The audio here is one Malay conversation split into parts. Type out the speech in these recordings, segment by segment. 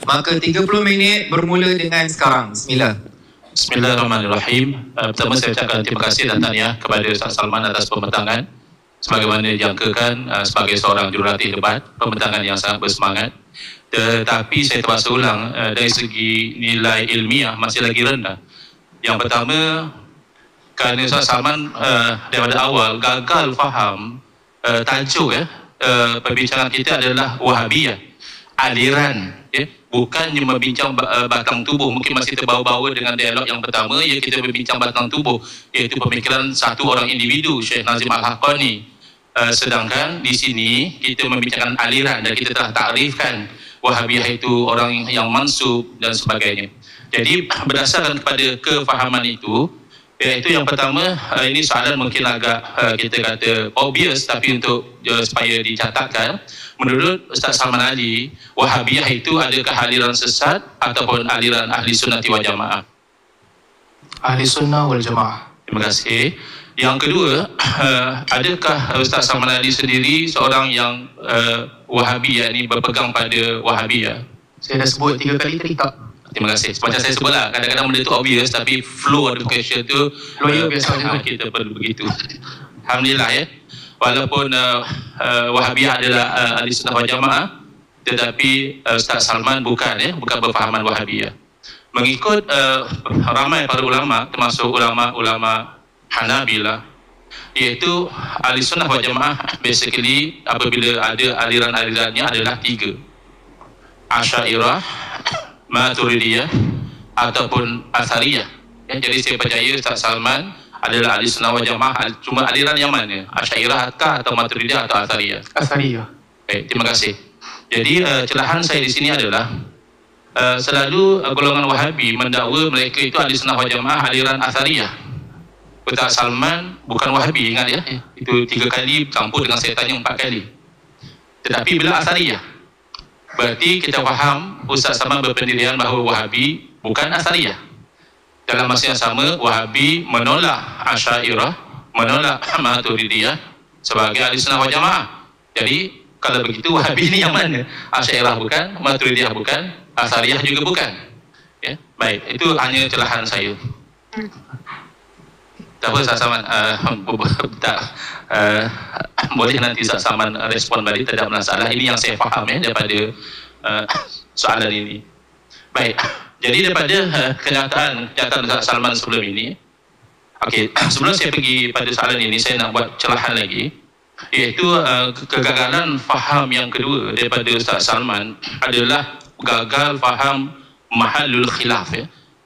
Maka 30 minit bermula dengan sekarang. Bismillah. Bismillahirrahmanirrahim. Pertama saya ucapkan terima kasih dan tahniah kepada Ustaz Salman atas pembentangan. Sebagaimana dijangkakan sebagai seorang jurulatih debat, pembentangan yang sangat bersemangat. Tetapi saya terpaksa ulang dari segi nilai ilmiah masih lagi rendah. Yang pertama, kerana Ustaz Salman daripada awal gagal faham tajuk perbincangan kita adalah Wahabiyah, aliran, bukannya membincang batang tubuh. Mungkin masih terbawa-bawa dengan dialog yang pertama, kita berbincang batang tubuh, iaitu pemikiran satu orang individu, Syekh Nazim Al-Haqqani. Sedangkan di sini kita membincangkan aliran dan kita telah takrifkan Wahabiyah itu orang yang mansub dan sebagainya. Jadi berdasarkan kepada kefahaman itu, iaitu yang pertama, ini soalan mungkin agak kita kata obvious, tapi untuk supaya dicatatkan, menurut Ustaz Salman Ali, Wahabiyah itu adakah aliran sesat ataupun aliran ahli sunnati wal jamaah? Ahli sunnah wal jamaah. Terima kasih. Yang kedua, adakah Ustaz Salman Ali sendiri seorang yang Wahabiyah ini berpegang pada Wahabiyah? Saya dah sebut 3 kali tadi tak? Terima kasih. Macam saya sebutlah, kadang-kadang benda tu obvious tapi flow of the question tu biasa juga. Kita perlu begitu. Alhamdulillah walaupun Wahabiyah adalah ahli sunnah wal jamaah, tetapi Ustaz Salman bukan berfahaman Wahabiyah. Mengikut ramai para ulama, termasuk ulama-ulama Hanabilah, iaitu ahli sunnah wal jamaah basically apabila ada aliran-alirannya adalah 3. Asy'ariyah, Maturidiyah ataupun Athariyah. Jadi saya percaya Ustaz Salman adalah ahli sunnah wal jamaah. Cuma aliran yang mana? Asy'ariyah atau Maturidiyah atau Athariyah? Athariyah. Baik, terima kasih. Jadi celahan saya di sini adalah selalu golongan Wahabi mendakwa mereka itu ahli sunnah wal jamaah aliran Athariyah. Ustaz Salman bukan Wahabi, ingat itu 3 kali campur dengan saya tanya 4 kali. Tetapi bila Athariyah, berarti kita faham Ustaz Salman berpendirian bahawa Wahabi bukan Athariyah. Dalam masa yang sama, Wahabi menolak Asy'ariyah, menolak Maturidiyah sebagai ahli sunnah wal jamaah. Jadi kalau begitu Wahabi ini yang mana? Asy'ariyah bukan, Maturidiyah bukan, Athariyah juga bukan. Baik, itu hanya celahan saya. Tak apa Ustaz Salman, boleh nanti Ustaz Salman respon balik, tidak masalah. Ini yang saya faham daripada soalan ini. Baik, jadi daripada kenyataan Ustaz Salman sebelum ini, okey, sebelum saya pergi pada soalan ini, saya nak buat celahan lagi, iaitu kegagalan faham yang kedua daripada Ustaz Salman adalah gagal faham mahallul khilaf,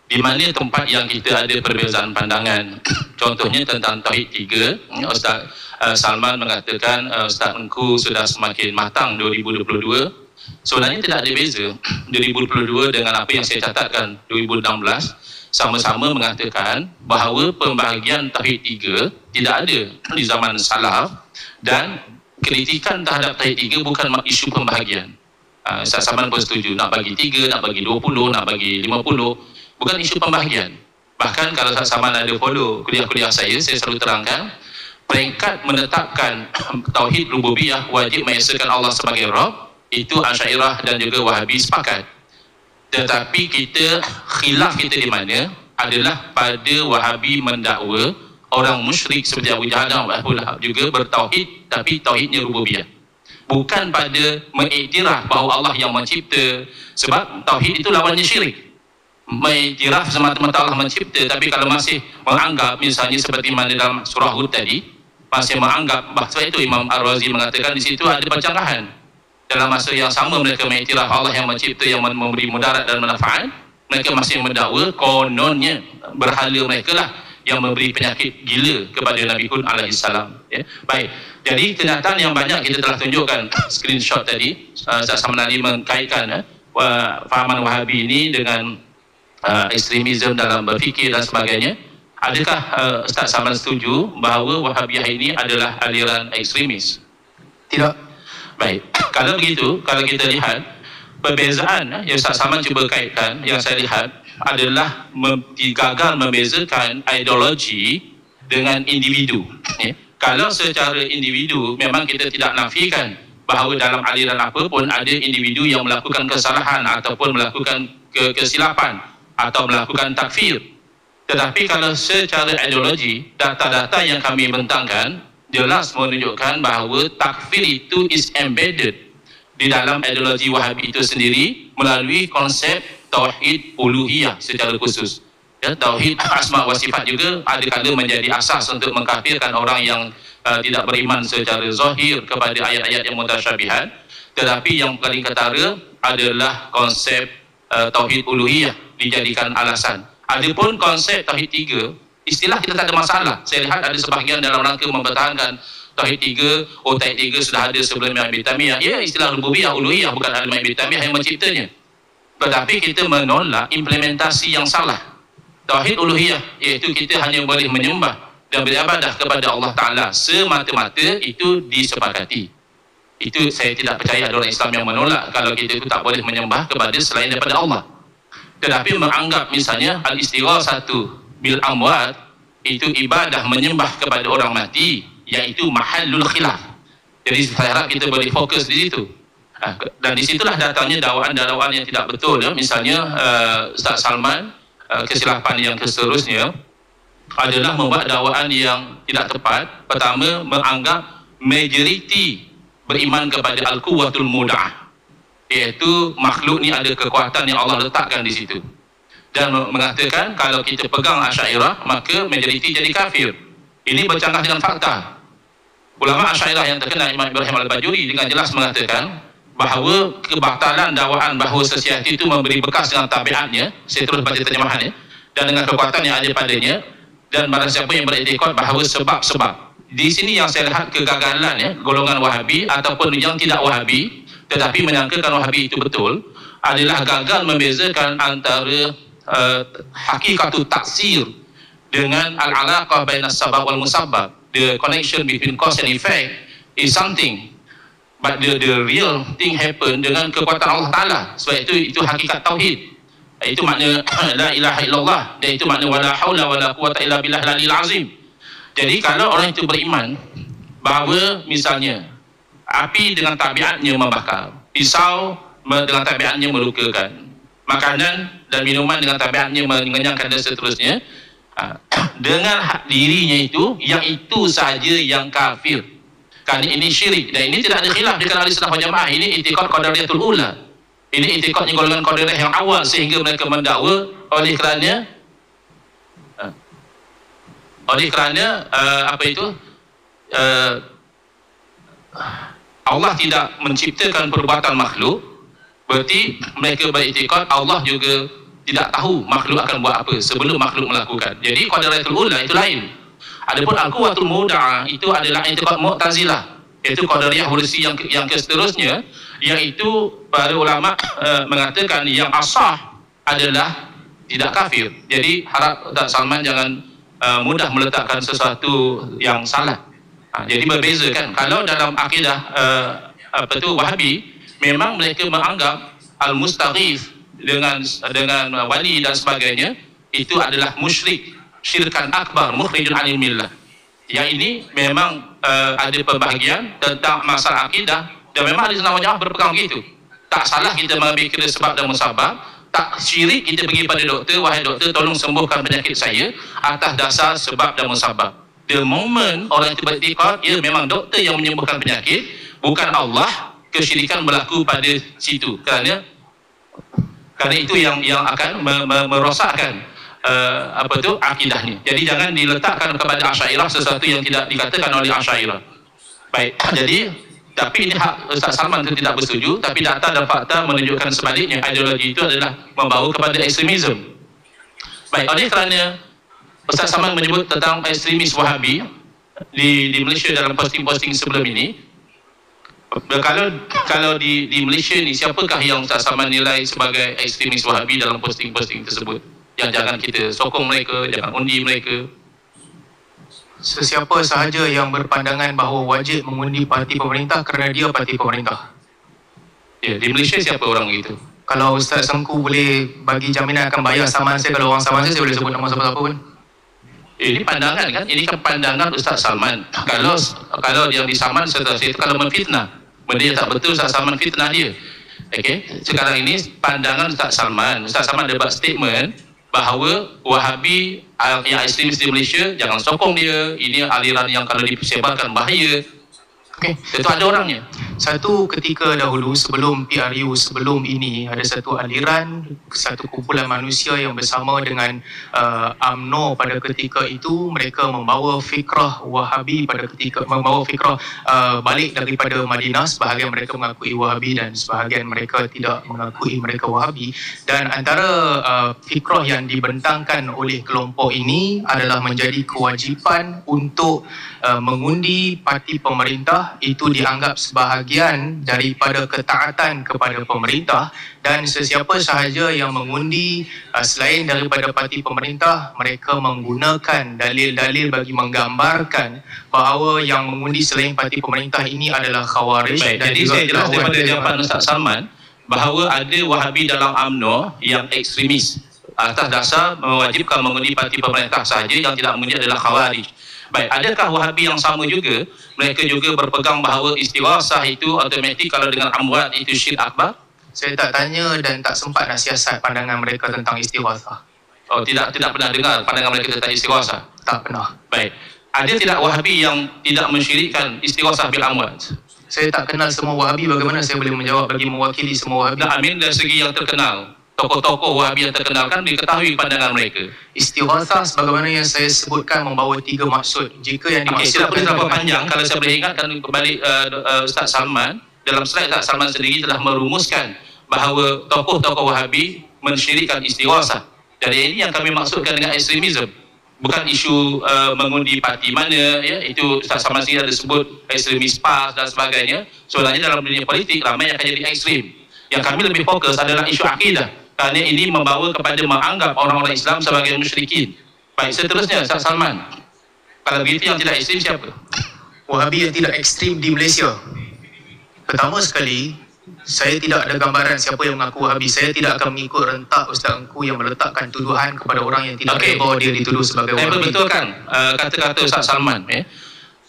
di mana tempat yang kita ada perbezaan pandangan. Contohnya tentang Tauhid 3, Ustaz Salman mengatakan Ustaz Engku sudah semakin matang 2022. Sebenarnya tidak ada beza 2022 dengan apa yang saya catatkan 2016. Sama-sama mengatakan bahawa pembahagian Tauhid 3 tidak ada di zaman salaf, dan kritikan terhadap Tauhid 3 bukan isu pembahagian. Ustaz Salman pun setuju nak bagi 3, nak bagi 20, nak bagi 50, bukan isu pembahagian. Bahkan kalau Ustaz Salman ada follow kuliah-kuliah saya selalu terangkan peringkat menetapkan Tauhid Rububiyah, wajib mengesakan Allah sebagai Rabb, itu Asy'ariyah dan juga Wahabi sepakat. Tetapi khilaf kita di mana adalah pada Wahabi mendakwa orang musyrik seperti Abu Jahal dan Abu Lahab juga bertauhid, tapi tauhidnya Rububiyah. Bukan pada mengiktiraf bahawa Allah yang mencipta, sebab tauhid itu lawannya syirik. Mengiktiraf semata-mata Allah mencipta, tapi kalau masih menganggap, misalnya seperti mana dalam surah Hud tadi, masih menganggap, sebab itu Imam Ar-Razi mengatakan di situ ada pencerahan. Dalam masa yang sama mereka mengiktiraf Allah yang mencipta, yang memberi mudarat dan manfaat, mereka masih mendakwa kononnya berhala mereka lah yang memberi penyakit gila kepada Nabi Hud alaihissalam. Baik, jadi kenyataan yang banyak kita telah tunjukkan screenshot tadi. Ustaz Salman Ali mengkaitkan fahaman Wahabi ini dengan ekstremisme dalam berfikir dan sebagainya. Adakah Ustaz Salman setuju bahawa Wahabiyah ini adalah aliran ekstremis? Tidak. Baik, kalau begitu, kalau kita lihat perbezaan yang Ustaz Salman cuba kaitkan, yang saya lihat adalah gagal membezakan ideologi dengan individu. Kalau secara individu memang kita tidak nafikan bahawa dalam aliran apa pun ada individu yang melakukan kesalahan ataupun melakukan kesilapan atau melakukan takfir. Tetapi kalau secara ideologi, data-data yang kami bentangkan jelas menunjukkan bahawa takfir itu is embedded di dalam ideologi Wahabi itu sendiri melalui konsep tauhid uluhiyah secara khusus. Ya, tauhid asma wa sifat juga ada-kala menjadi asas untuk mengkafirkan orang yang tidak beriman secara zahir kepada ayat-ayat yang mutasyabihat. Tetapi yang paling ketara adalah konsep tauhid uluhiyah dijadikan alasan. Adapun konsep tauhid 3, istilah kita tak ada masalah. Saya lihat ada sebahagian dalam rangka mempertahankan tauhid 3, tauhid 3 sudah ada sebelum Imam Ibn Taimiyah. Ya, istilah rububiyah, uluhiyah bukan ada Imam Ibn Taimiyah yang menciptanya. Tetapi kita menolak implementasi yang salah. Tauhid uluhiyah iaitu kita hanya boleh menyembah dan beribadah kepada Allah Ta'ala semata-mata, itu disepakati. Itu saya tidak percaya ada orang Islam yang menolak kalau kita itu tak boleh menyembah kepada selain daripada Allah. Tetapi menganggap misalnya al-istighatsatu bil amwat itu ibadah menyembah kepada orang mati, iaitu mahallul khilaf. Jadi saya harap kita boleh fokus di situ. Dan disitulah datangnya dakwaan-dakwaan yang tidak betul. Ya. Misalnya Ustaz Salman, kesilapan yang seterusnya adalah membuat dakwaan yang tidak tepat. Pertama, menganggap majoriti beriman kepada al-quwwatul mud'ah, iaitu makhluk ni ada kekuatan yang Allah letakkan di situ, dan mengatakan kalau kita pegang Asy'ariyah maka majoriti jadi kafir. Ini bercanggah dengan fakta. Ulama Asy'ariyah yang terkenal Imam Ibrahim Al-Bajuri dengan jelas mengatakan bahawa kebatalan dakwaan bahawa sesuatu itu memberi bekas dengan tabiatnya, saya terus baca terjemahannya, dan dengan kekuatan yang ada padanya, dan barang siapa yang beriktikad bahawa sebab-sebab. Di sini yang saya lihat kegagalan ya, golongan Wahabi ataupun yang tidak Wahabi tetapi menyangkakan Wahabi itu betul, adalah gagal membezakan antara hakikatu taksir dengan al-alaqah bainas sabab wal musabbab. The connection between cause and effect is something, but the real thing happen dengan kekuatan Allah Ta'ala. Sebab itu hakikat tauhid. Itu makna la ilaha illallah, dan itu makna wala haula wala quwata illa billah al-aliyil azim. Jadi kalau orang itu beriman bahawa misalnya api dengan tabiatnya membakar, pisau dengan tabiatnya melukakan, makanan dan minuman dengan tabiatnya mengenyangkan dan seterusnya, dengan dirinya itu, yang itu saja yang kafir. Kerana ini syirik, dan ini tidak ada khilaf di kalangan Ahlussunnah wal Jamaah. Ini i'tiqad qadariyatul ula. Ini i'tiqadnya golongan qadariyah yang awal, sehingga mereka mendakwa oleh kerana apa itu Allah tidak menciptakan perbuatan makhluk, berarti mereka beriktikad Allah juga tidak tahu makhluk akan buat apa sebelum makhluk melakukan. Jadi qadariyatul ula itu lain. Adapun al-quwwatul mud'ah itu adalah i'tikad Mu'tazilah, iaitu qadariyah hulusi yang seterusnya, iaitu para ulama mengatakan yang asah adalah tidak kafir. Jadi harap Ustaz Salman jangan mudah meletakkan sesuatu yang salah. Jadi berbeza kan. Kalau dalam akidah Wahabi, memang mereka menganggap al-mustaghith dengan wali dan sebagainya itu adalah musyrik, syirkan akbar, mukhrijun anil millah. Yang ini memang ada pembahagian tentang masalah akidah, dan memang Ahlussunnah wal Jamaah berpegang begitu. Tak salah kita mengambil kira sebab dan musabab, tak syirik kita pergi pada doktor, wahai doktor tolong sembuhkan penyakit saya atas dasar sebab dan musabab. The moment orang itu beriktikad, ya memang doktor yang menyembuhkan penyakit, bukan Allah, kesyirikan berlaku pada situ. Kerana itu yang akan merosakkan akidah ni. Jadi jangan diletakkan kepada Asy'ariyah sesuatu yang tidak dikatakan oleh Asy'ariyah. Baik, jadi tapi ini hak Ustaz Salman itu tidak bersetuju, tapi data dan fakta menunjukkan sebaliknya. Ideologi itu adalah membawa kepada ekstremisme. Baik, oleh kerana Ustaz Salman menyebut tentang ekstremis Wahabi di Malaysia dalam posting-posting sebelum ini, kalau di Malaysia ni, siapakah yang Ustaz Salman nilai sebagai ekstremis Wahabi dalam posting-posting tersebut? Yang jangan kita sokong mereka, jangan undi mereka. Sesiapa sahaja yang berpandangan bahawa wajib mengundi parti pemerintah kerana dia parti pemerintah. Ya, di Malaysia siapa orang begitu? Kalau Ustaz Sengku boleh bagi jaminan akan bayar saman saya, kalau orang saman saya boleh sebut nama siapa-siapa pun. Ini pandangan kan? Ini kan pandangan Ustaz Salman. Kalau yang disaman seterusnya itu kalau memfitnah. Benda yang tak betul Ustaz Salman fitnah dia. Okey, sekarang ini pandangan Ustaz Salman ada buat statement bahawa Wahabi yang ekstremis di Malaysia jangan sokong dia, ini aliran yang kalau disebarkan bahaya. Okey, Itu ada orangnya. Satu ketika dahulu sebelum PRU, sebelum ini ada satu aliran, satu kumpulan manusia yang bersama dengan UMNO pada ketika itu, mereka membawa fikrah Wahabi pada ketika membawa fikrah balik daripada Madinah. Sebahagian mereka mengakui Wahabi dan sebahagian mereka tidak mengakui mereka Wahabi, dan antara fikrah yang dibentangkan oleh kelompok ini adalah menjadi kewajipan untuk mengundi parti pemerintah. Itu dianggap sebahagian daripada ketaatan kepada pemerintah, dan sesiapa sahaja yang mengundi selain daripada parti pemerintah, mereka menggunakan dalil-dalil bagi menggambarkan bahawa yang mengundi selain parti pemerintah ini adalah khawarij. Baik, jadi saya jelas daripada jawapan Ustaz Salman bahawa ada Wahabi dalam UMNO yang ekstremis atas dasar mewajibkan mengundi parti pemerintah sahaja, yang tidak mengundi adalah khawarij. Baik, adakah Wahabi yang sama juga, mereka juga berpegang bahawa istighasah itu automatik kalau dengan amwat itu syirik akbar? Saya tak tanya dan tak sempat nak siasat pandangan mereka tentang istighasah. Oh, tidak pernah dengar pandangan mereka tentang istighasah? Tak pernah. Baik, ada tidak Wahabi yang tidak mensyirikkan istighasah bil amwat? Saya tak kenal semua Wahabi, bagaimana saya boleh menjawab bagi mewakili semua Wahabi? Nah, Amin, dari segi yang terkenal, tokoh-tokoh Wahabi yang terkenal kan diketahui pandangan mereka. Istighasah sebagaimana yang saya sebutkan membawa 3 maksud. Jika yang Okey, tidak dimaksudkan boleh terlalu panjang. Kalau saya boleh ingatkan kembali Ustaz Salman, dalam slide Ustaz Salman sendiri telah merumuskan bahawa tokoh-tokoh Wahabi mensyirikkan istighasah. Jadi ini yang kami maksudkan dengan ekstremisme. Bukan isu mengundi parti mana, ya, itu Ustaz Salman sendiri ada sebut ekstremis PAS dan sebagainya. Sebenarnya dalam dunia politik ramai akan jadi ekstrim. Yang kami lebih fokus adalah isu akidah, kerana ini membawa kepada menganggap orang-orang Islam sebagai musyrikin. Baik, seterusnya Ustaz Salman, kalau begitu yang tidak ekstrim siapa? Wahabi yang tidak ekstrim di Malaysia. Pertama sekali, saya tidak ada gambaran siapa yang mengaku Wahabi. Saya tidak akan mengikut rentak Ustaz Engku yang meletakkan tuduhan kepada orang yang tidak Okey. bahawa dia dituduh sebagai Saya Wahabi. betulkan kata-kata Ustaz Salman.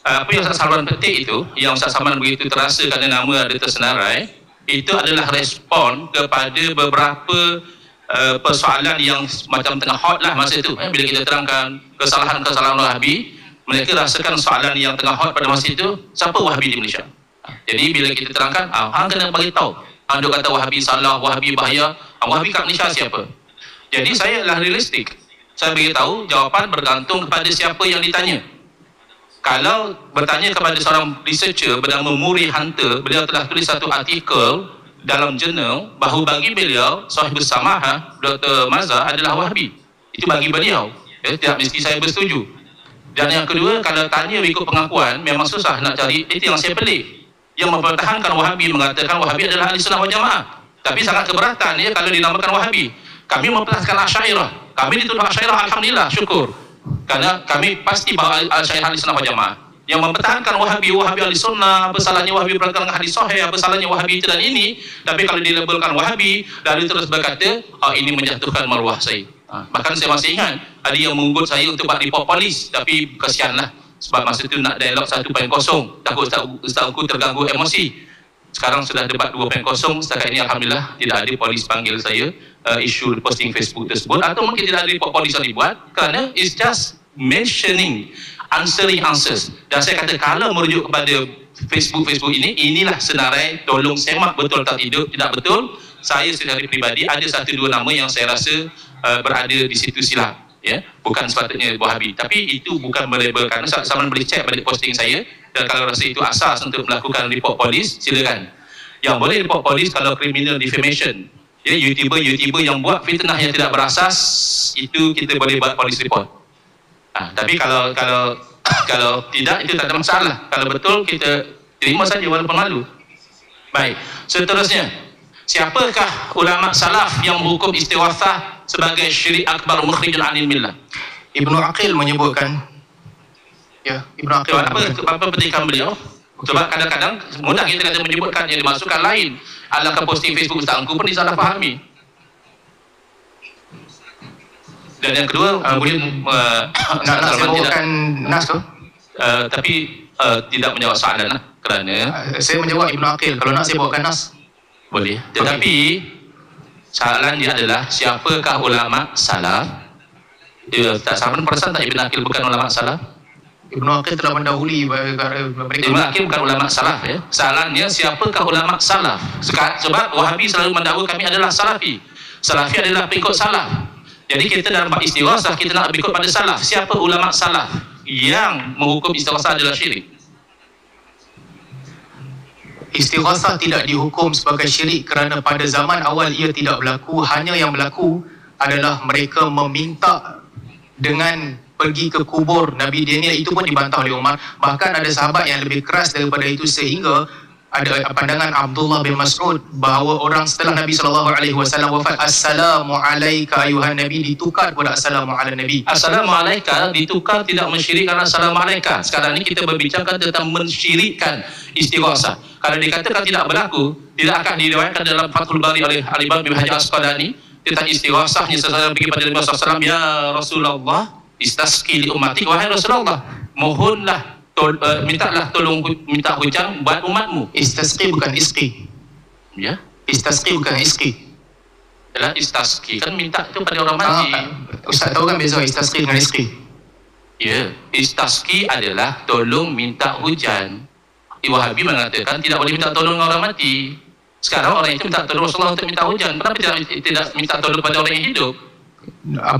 Apa yang Ustaz Salman petik itu, yang Ustaz Salman begitu terasa kerana nama ada tersenarai, itu adalah respon kepada beberapa persoalan yang macam tengah hot lah masa itu. Bila kita terangkan kesalahan-kesalahan Wahabi, mereka rasakan soalan yang tengah hot pada masa itu, siapa Wahabi di Malaysia? Jadi bila kita terangkan, hang kena bagi tahu. Hang duk kata Wahabi salah, Wahabi bahaya. Wahabi kat Malaysia siapa? Jadi saya lah realistik. Saya beritahu jawapan bergantung kepada siapa yang ditanya. Kalau bertanya kepada seorang researcher bernama Murray Hunter, beliau telah tulis satu artikel dalam jurnal bahawa bagi beliau Sahibus Samahah Dr. Mazhar adalah Wahabi. Itu bagi beliau. Tidak mesti saya bersetuju. Dan yang kedua, kalau tanya ikut pengakuan, memang susah nak cari. Itu yang saya pelik. Yang mempertahankan Wahabi mengatakan Wahabi adalah ahli sunnah wal jamaah. Tapi sangat keberatan ya kalau dinamakan Wahabi. Kami mempertahankan Asy'ariyah. Kami dituduh Asy'ariyah, alhamdulillah, syukur. Karena kami pasti bahawa Asy'ariyah ahli sunnah wal jamaah. Yang mempertahankan Wahabi ahli sunnah, apa salahnya Wahabi berpegang dengan hadis sahih, apa salahnya Wahabi itu dan ini. Tapi kalau dilabelkan Wahabi, lalu terus berkata, ini menjatuhkan maruah saya. Bahkan saya masih ingat, ada yang mengunggut saya untuk buat report polis, tapi kesianlah. Sebab masa itu nak dialog 1.0, takut Ustaz Engku terganggu emosi. Sekarang sudah debat 2.0, setakat ini alhamdulillah tidak ada polis panggil saya isu posting Facebook tersebut, atau mungkin tidak ada report polis yang dibuat, kerana it's just mentioning, answering answers. Dan saya kata kalau merujuk kepada Facebook ini, inilah senarai, tolong semak betul tak tidak betul. Saya secara peribadi ada 1-2 nama yang saya rasa berada di situ silap. Ya, bukan sepatutnya Wahabi, tapi itu bukan melabelkan. Sama boleh cek balik posting saya, dan kalau rasa itu asas untuk melakukan report polis, silakan. Yang boleh report polis kalau criminal defamation, ya, YouTuber yang buat fitnah yang tidak berasas, itu kita boleh buat polis report. Tapi kalau tidak, itu tak ada masalah. Kalau betul, kita terima saja walaupun malu. Baik, seterusnya, siapakah ulama salaf yang menghukum istighasah sebagai syirik akbar mukhrijun anil millah? Ibnu Aqil menyebutkan. Ya, Ibnu Aqil. Apa petikan beliau? Sebab kadang-kadang mudah kita kata menyebutkan yang dimasukkan lain. Alangkah posting Facebook Ustaz Engku pun disalah fahami. Dan yang kedua, mungkin nak saya bawakan nas tu? tapi tidak menjawab soalan lah, kerana Saya menjawab Ibn Aqil. Kalau nak saya bawakan nas. boleh. Tetapi soalan dia adalah siapakah ulama salaf? Tak sama perasan tak Ibn Aqil bukan ulama salaf? Ibn Aqil telah mendahului mereka. Ibn Aqil bukan ulama salaf ya. Soalannya siapakah ulama salaf? Sebab Wahabi selalu mendakwa kami adalah salafi. Salafi adalah pengikut salaf. Jadi kita dalam bab istighasah kita nak berikut pada salaf. Siapa ulama salaf yang menghukum istighasah adalah syirik? Istighasah tidak dihukum sebagai syirik kerana pada zaman awal ia tidak berlaku. Hanya yang berlaku adalah mereka meminta dengan pergi ke kubur Nabi Daniel. Itu pun dibantah oleh Umar. Bahkan ada sahabat yang lebih keras daripada itu, sehingga ada pandangan Abdullah bin Mas'ud bahawa orang setelah Nabi SAW wafat, Assalamu alaika ayuhan Nabi, ditukar kepada Assalamu ala Nabi. Assalamu alaika ditukar tidak mensyirikkan Assalamu alaika. Sekarang ni kita berbincangkan tentang mensyirikkan istighasah. Kalau dikatakan tidak berlaku, tidak akan diriwayatkan dalam Fathul Bari oleh Al-Imam Ibn Hajar Asqalani tentang istighasahnya seseorang pergi pada Nabi SAW, ya Rasulullah istasqi li ummati, wahai Rasulullah mohonlah mintalah tolong minta hujan buat umatmu. Istasqi bukan isqi. Ya, Istasqi bukan isqi. adalah istasqi kan minta itu pada orang mati. Ustaz tahu kan beza istasqi dengan isqi? Ya, istasqi adalah tolong minta hujan. Wahabi mengatakan tidak boleh minta tolong orang mati. Sekarang orang itu minta tolong Rasulullah untuk minta hujan. Kenapa tidak minta tolong pada orang yang hidup?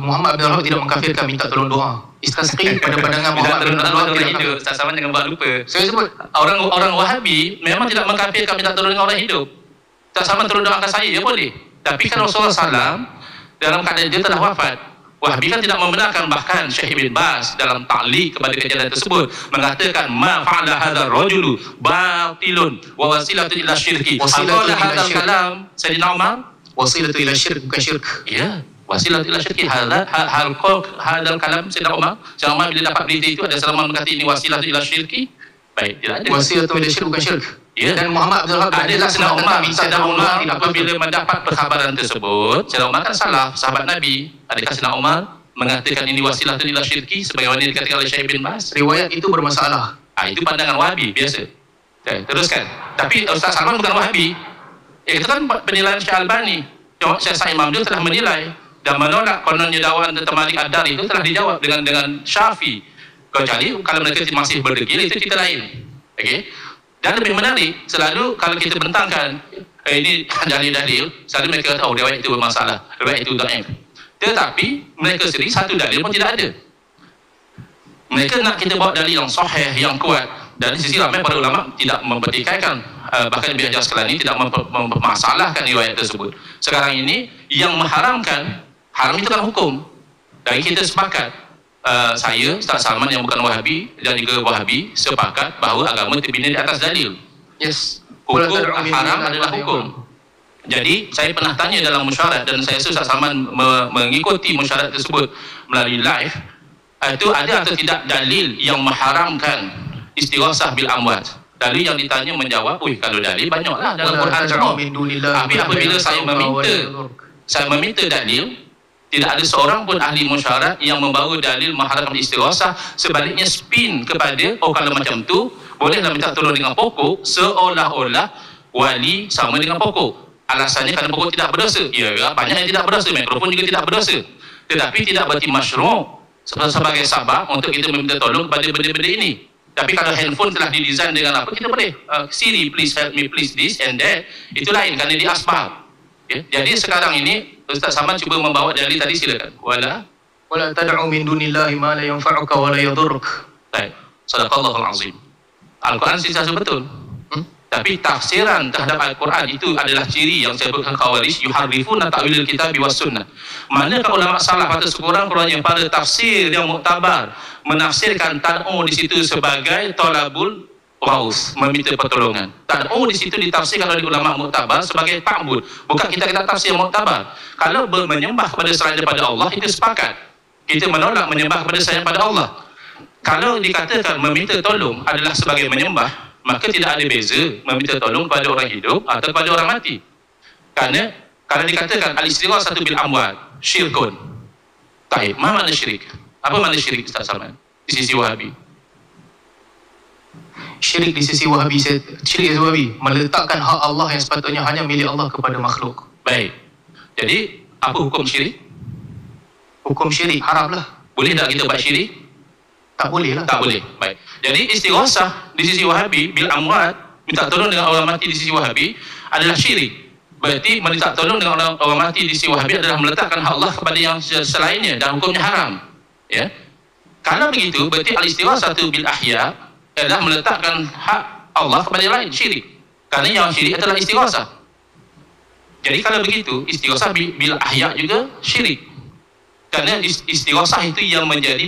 Muhammad bin Wahab tidak mengkafirkan minta tolong doa. Istasqi pada pandangan Muhammad bin Wahab orang hidup. Tak sama dengan buat lupa. Saya sebut Orang Wahabi memang tidak mengkafirkan minta tolong dengan orang hidup. Tak sama tolong doakan saya, ya boleh. Tapi kan Rasulullah SAW dalam keadaan dia telah wafat. Wahabi kan tidak membenarkan, bahkan Syekh bin Baz dalam ta'liq kepada kejadian tersebut mengatakan ma fa'ala hadzal rajulu batilun wa wasilatu ila syirki. Wasilah hadzal kalam Sayyidina Umar, wasilatu ila syirk bukan syirk. ya, wasilah ila syirki. Hadzal kalam Sayyidina Umar. Sayyidina Umar bila dapat berita itu ada Salman berkata ini wasilah ila syirki. Baik, tidak ada. Wasilatu ila syirk bukan syirk. Ya. Dan Muhammad bin Wahab Adalah Sayyidina Umar. Sayyidina Umar tidak apabila mendapat perkhabaran tersebut, Sayyidina Umar kan salah, sahabat Nabi. Adakah Sayyidina Umar mengatakan ini wasilah ila syirki sebagaimana dikatakan oleh Syekh bin Baz? riwayat itu bermasalah. Itu pandangan Wahabi biasa. Teruskan. Tapi Ustaz Salman bukan Wahabi. Itu kan penilaian Syekh Albani. Syekh Imam dia telah menilai dan menolak kononnya dakwaan tentang Malik Ad-Dari itu telah dijawab dengan Syafi. Kecuali kalau mereka masih berdegil itu cerita lain. Okey. Dan lebih menarik, selalu kalau kita bentangkan ini dalil-dalil, selalu mereka tahu riwayat itu bermasalah, riwayat itu dhaif. Tetapi mereka sendiri satu dalil pun tidak ada. Mereka nak kita bawa dalil yang sahih, yang kuat. Dan di sisi ramai para ulama tidak mempertikaikan, bahkan Ibn Hajar Asqalani tidak mempermasalahkan riwayat tersebut. Sekarang ini yang mengharamkan, haram itu kan hukum. Dan kita sepakat, saya, Ustaz Salman yang bukan Wahabi dan juga Wahabi sepakat bahawa agama terbina di atas dalil. Yes. Hukum haram adalah hukum. Jadi saya pernah tanya dalam mesyuarat dan saya rasa Ustaz Salman mengikuti mesyuarat tersebut melalui live, itu ada atau tidak dalil yang mengharamkan istighasah bil amwat. Dalil yang ditanya menjawab, kalau dalil banyaklah dalam Quran semua. Tapi apabila saya meminta dalil, tidak ada seorang pun ahli mesyuarat yang membawa dalil mengharamkan istighasah. Sebaliknya spin kepada, kalau macam tu bolehlah minta tolong dengan pokok, seolah-olah wali sama dengan pokok. Alasannya kerana pokok tidak berdosa. Ya, banyak yang tidak berdosa, mikrofon juga tidak berdosa. Tetapi tidak berarti masyru' sebagai sabab untuk kita meminta tolong kepada benda-benda ini. Tapi kalau handphone telah didesain dengan apa, kita boleh Siri please help me please this and that. Itu lain kerana dia asbab. Okay. Jadi sekarang ini Ustaz Salman cuba membawa dalil tadi, silakan. Wala tad'u min dunillahi ma la yanfa'uka wa la yadhurruk. Baik. Sadaqallahul azim. Al-Quran sisa betul. Tapi tafsiran terhadap Al-Quran itu adalah ciri yang disebutkan Khawarij, yuharrifuna ta'wilil kitab was sunnah. Manakah ulama salaf atau sekurang-kurangnya pada tafsir yang muktabar menafsirkan tad'u di situ sebagai talabul ghaus, meminta pertolongan. Tad'u di situ ditafsirkan oleh ulama muktabar sebagai ta'bud. Bukan kita tafsir muktabar. Kalau menyembah kepada selain daripada Allah, itu sepakat. Kita menolak menyembah kepada selain daripada Allah. Kalau dikatakan meminta tolong adalah sebagai menyembah, maka tidak ada beza meminta tolong kepada orang hidup atau kepada orang mati. Kerana kalau dikatakan al-istighasah bil amwat syirkun. Baik, apa makna syirik? Apa makna syirik Ustaz Salman di sisi Wahabi? Syirik di sisi Wahabi, meletakkan hak Allah yang sepatutnya hanya milik Allah kepada makhluk. Baik. Jadi apa hukum syirik? Hukum syirik haram lah. Boleh tak kita buat syirik? Tak boleh lah. Tak boleh. Baik. Jadi istighasah di sisi Wahabi bil amwat, minta tolong dengan orang mati di sisi Wahabi adalah syirik. Berarti minta tolong dengan orang mati di sisi Wahabi adalah meletakkan hak Allah kepada yang selainnya dan hukumnya haram. Ya. Kalau begitu berarti al-istighasah bil ahya adalah meletakkan hak Allah kepada yang lain, syirik. Kerana yang syirik adalah istighasah. Jadi kalau begitu istighasah bil ahya juga syirik. Kerana istighasah itu yang menjadi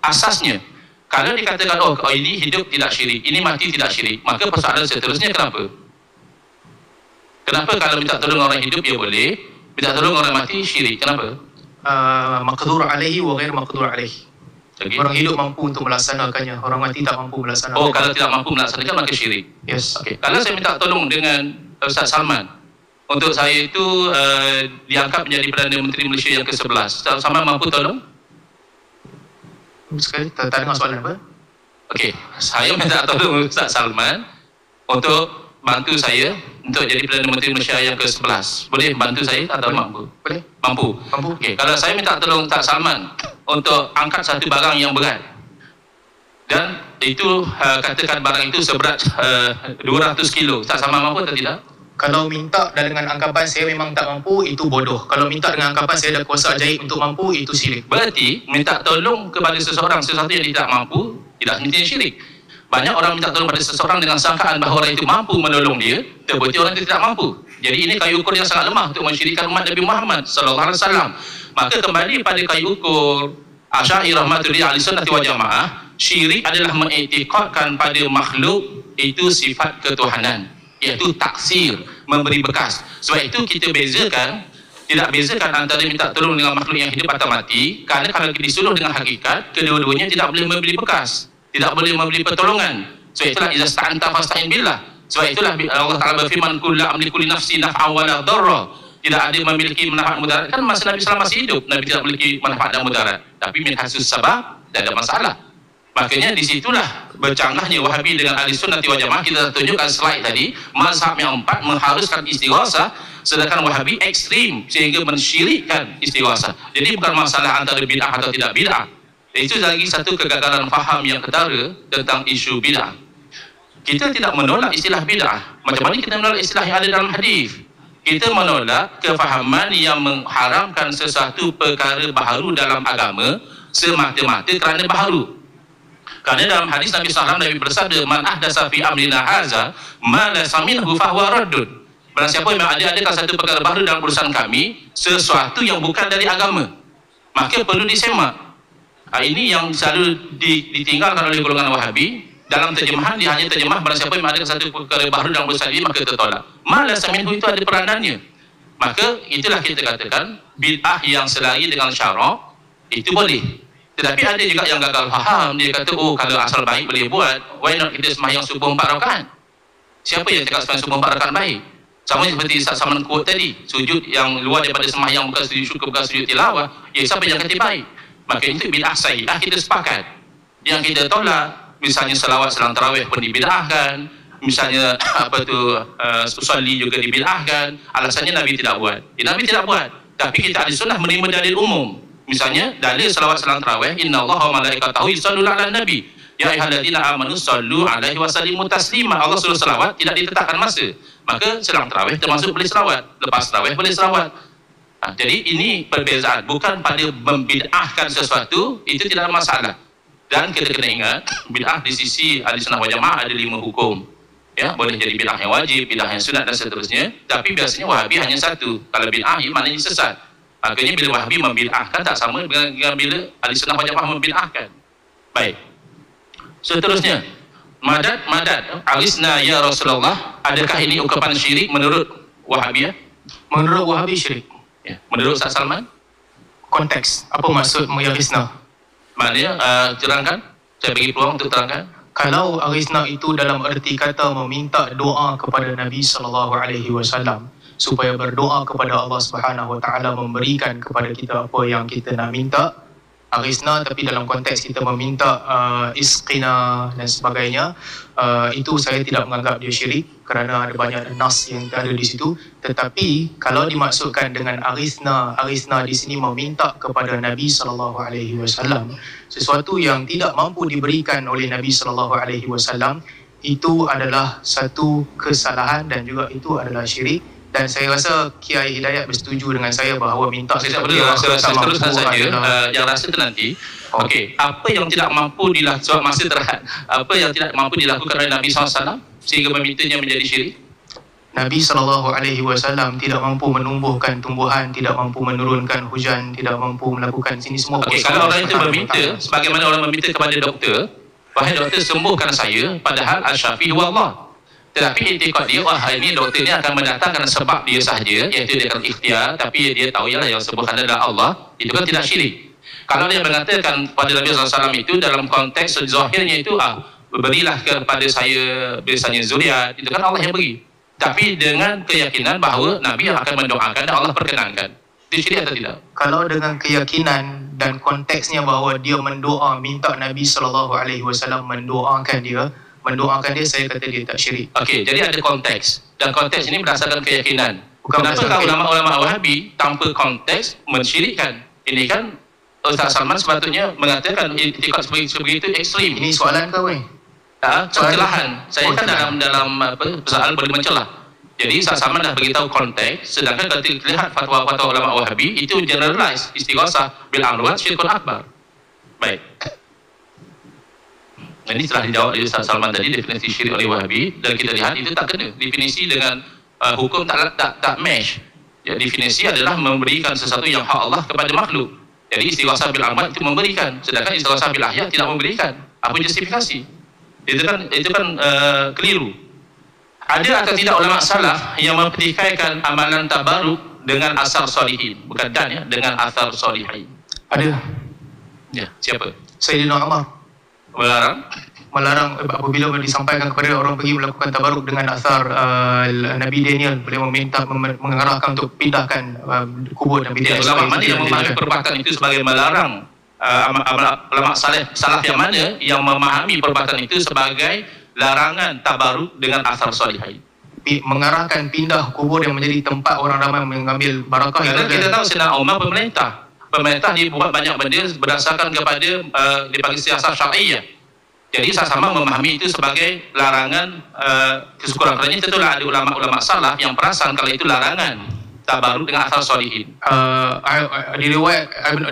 asasnya. Kalau dikatakan oh ini hidup tidak syirik, ini mati tidak syirik, maka persoalan seterusnya kenapa? Kenapa kalau minta tolong orang hidup dia boleh, minta tolong orang mati syirik? Kenapa? Maqdur alaihi wa ghair maqdur alaihi. Okay. Orang hidup mampu untuk melaksanakannya, orang mati tak mampu melaksanakan. Oh, kalau tidak mampu melaksanakan maka syirik. Yes. Okay. Kalau saya minta tolong dengan Ustaz Salman, untuk saya itu diangkat menjadi Perdana Menteri Malaysia yang ke-11. Ustaz Salman mampu tolong? Sekali, tak dengar soalan apa? Okey, saya minta tolong Ustaz Salman untuk bantu saya untuk jadi Perdana Menteri Malaysia yang ke-11. Boleh bantu saya atau mampu? Boleh. Mampu. Okey, kalau saya minta tolong Ustaz Salman untuk angkat satu barang yang berat, dan itu katakan barang itu seberat 200 kilo, Ustaz Salman mampu atau tidak? Kalau minta dan dengan angkapan saya memang tak mampu, itu bodoh. Kalau minta dengan angkapan saya ada kuasa ajaib untuk mampu, itu syirik. Berarti minta tolong kepada seseorang sesuatu yang tidak mampu tidak semestinya syirik. Banyak orang minta tolong pada seseorang dengan sangkaan bahawa orang itu mampu menolong dia, terbukti orang itu tidak mampu. Jadi ini kayu ukur yang sangat lemah untuk mensyirikkan umat Nabi Muhammad sallallahu alaihi wasallam. Maka kembali pada kayu ukur Asy'ariyah Maturidiyah Ahlussunnah wal Jamaah, syirik adalah mengiktikadkan pada makhluk itu sifat ketuhanan, iaitu taksir, memberi bekas. Sebab itu kita tidak bezakan antara minta tolong dengan makhluk yang hidup atau mati, kerana kalau disuruh dengan hakikat, kedua-duanya tidak boleh memberi bekas, tidak boleh memberi pertolongan. Sebab itulah iza sta'anta fasta'in billah. Sebab itulah Allah Ta'ala berfirman qul la amliku li nafsi naf'an wa la dharra. Tidak ada memiliki manfaat mudarat. Kan masa Nabi SAW masih hidup, Nabi tidak memiliki manfaat dan mudarat. Tapi min hasus sabab, tidak ada masalah. Makanya disitulah bercanggahnya Wahabi dengan Ahlussunnah wal Jamaah. Kita tunjukkan slide tadi, mazhab yang 4 mengharuskan istighasah, sedangkan Wahabi ekstrim sehingga mensyirikkan istighasah. Jadi bukan masalah antara bid'ah atau tidak bid'ah. Itu lagi satu kegagalan faham yang ketara tentang isu bid'ah. Kita tidak menolak istilah bid'ah. Macam mana kita menolak istilah yang ada dalam hadis? Kita menolak kefahaman yang mengharamkan sesuatu perkara baharu dalam agama semata-mata kerana baharu. Kerana dalam hadis Nabi SAW, Nabi bersabda, man ahdasa fi amrina haza ma laysa minhu fahuwa raddun. Barang siapa yang adakan satu perkara baru dalam urusan kami, sesuatu yang bukan dari agama, maka perlu disemak. Ini yang selalu ditinggalkan oleh golongan Wahabi. Dalam terjemahan dia hanya terjemah barang siapa yang ada satu perkara baru dalam urusan ini maka tertolak. Malah saminhu itu ada peranannya. Maka itulah kita katakan bid'ah yang selari dengan syarak itu boleh. Tetapi ada juga yang gagal faham. Dia kata oh kalau asal baik boleh buat, why not kita sembahyang subuh 4 rakaat? Siapa yang cakap sembahyang subuh 4 rakaat baik? Sama seperti Ustaz Salman quote tadi, sujud yang luar daripada sembahyang bukan sujud syukur, bukan sujud tilawah, siapa yang kata baik? Maka itu bid'ah sahidah, kita sepakat. Yang kita tolak misalnya selawat selang tarawih pun dibid'ahkan, misalnya usolli juga dibid'ahkan. Alasannya Nabi tidak buat. Nabi tidak buat, tapi kita ada sunnah menerima dalil umum. Misalnya dalil selawat selang tarawih, innallaha wa malaikatahu yusholluna 'alan nabi ya ayyuhalladzina amanu shollu 'alaihi wa sallimu taslima. Allah suruh selawat, tidak ditetapkan masa. Maka selang tarawih termasuk boleh selawat, lepas tarawih boleh selawat. Jadi ini perbezaan, bukan pada membid'ahkan sesuatu itu tidak ada masalah. Dan kita kena ingat, bid'ah di sisi Ahlussunnah wal Jamaah ada 5 hukum. Ya, boleh jadi bid'ah yang wajib, bid'ah yang sunat dan seterusnya. Tapi biasanya Wahabi hanya satu. Kalau bid'ah itu maknanya sesat. Makanya bila Wahabi membid'ahkan tak sama dengan bila Ahlussunnah wal Jamaah membid'ahkan. Baik. Seterusnya, madad alisna ya Rasulullah. Adakah ini ungkapan syirik menurut Wahabi? Menurut Wahabi syirik. Ya. Menurut Ustaz Salman? Konteks. Apa maksud ya Maknanya terangkan, saya bagi peluang untuk terangkan. Kalau arisna itu dalam erti kata meminta doa kepada Nabi SAW supaya berdoa kepada Allah Subhanahu Wa Taala memberikan kepada kita apa yang kita nak minta, aghithna, tapi dalam konteks kita meminta isqina dan sebagainya, itu saya tidak menganggap dia syirik kerana ada banyak nas yang ada di situ. Tetapi kalau dimaksudkan dengan aghithna di sini meminta kepada Nabi SAW sesuatu yang tidak mampu diberikan oleh Nabi SAW, itu adalah satu kesalahan dan juga itu adalah syirik. Dan saya rasa Kiai Hidayat bersetuju dengan saya bahawa minta saya tak boleh rasa teruskan saja yang rasa tu nanti. Okey, apa yang tidak mampu dilakukan masa terhad, apa yang tidak mampu dilakukan oleh Nabi SAW sehingga memintanya menjadi syirik? Nabi SAW tidak mampu menumbuhkan tumbuhan, tidak mampu menurunkan hujan, tidak mampu melakukan sini semua. Okey, kalau orang itu meminta sebagaimana orang meminta kepada doktor, wahai doktor sembuhkan saya, padahal asy-syafi huwa Allah. Tetapi etikad dia, ini doktor ni akan mendatangkan sebab dia sahaja, iaitu dia akan ikhtiar, tapi dia tahu ialah yang sembuhkan adalah Allah, itu kan tidak syirik. Kalau dia mengatakan pada Nabi SAW itu dalam konteks zahirnya itu, berilah kepada saya biasanya zuriat, itu kan Allah yang beri. Tapi dengan keyakinan bahawa Nabi akan mendoakan dan Allah perkenankan. Itu syirik atau tidak? Kalau dengan keyakinan dan konteksnya bahawa dia mendoa, minta Nabi SAW mendoakan dia, saya kata dia tak syirik. Okey, jadi ada konteks. Dan konteks ini berdasarkan keyakinan. Kenapa kalau ulama-ulama Wahabi tanpa konteks mensyirikkan? Ini kan Ustaz Salman sepatutnya mengatakan itikad sebegitu ekstrim. Ini soalan kau ni? Pencelahan. Saya kan dalam persoalan boleh mencelah. Jadi Ustaz Salman dah beritahu konteks, sedangkan kalau kita lihat fatwa-fatwa ulama Wahabi itu generalize istighasah bil amwat syirkun akbar. Baik. Ini telah dijawab oleh Ustaz Salman tadi, definisi syirik oleh Wahabi, dan kita lihat itu tak kena definisi dengan hukum, tak match. Ya, definisi adalah memberikan sesuatu yang hak Allah kepada makhluk. Jadi istighasah bil amwat itu memberikan, sedangkan istighasah bil ahya tidak memberikan. Apa justifikasi? Itu kan keliru. Ada atau tidak ulama salaf yang mempertikaikan amalan tabaruk dengan asar solihin? Bukan dengan asar solihin. Ada. Ya, siapa? Sayyidina Umar melarang apabila disampaikan kepada orang pergi melakukan tabaruk dengan asar Nabi Daniel, beliau meminta mengarahkan untuk pindahkan kubur Nabi Daniel. Ulama mana yang memahami perbuatan itu sebagai melarang? Ulama salaf yang mana yang memahami perbuatan itu sebagai larangan tabaruk dengan asar solihin? Mengarahkan pindah kubur yang menjadi tempat orang ramai mengambil barakah. Kerana kita tahu Sayyidina Umar pemerintah dia buat banyak benda berdasarkan kepada dipanggil siasat syar'iyah. Jadi sama memahami itu sebagai larangan kesyukuran. Kerana tentulah ada ulama-ulama salaf yang perasan kalau itu larangan tabaruk dengan asar solihin.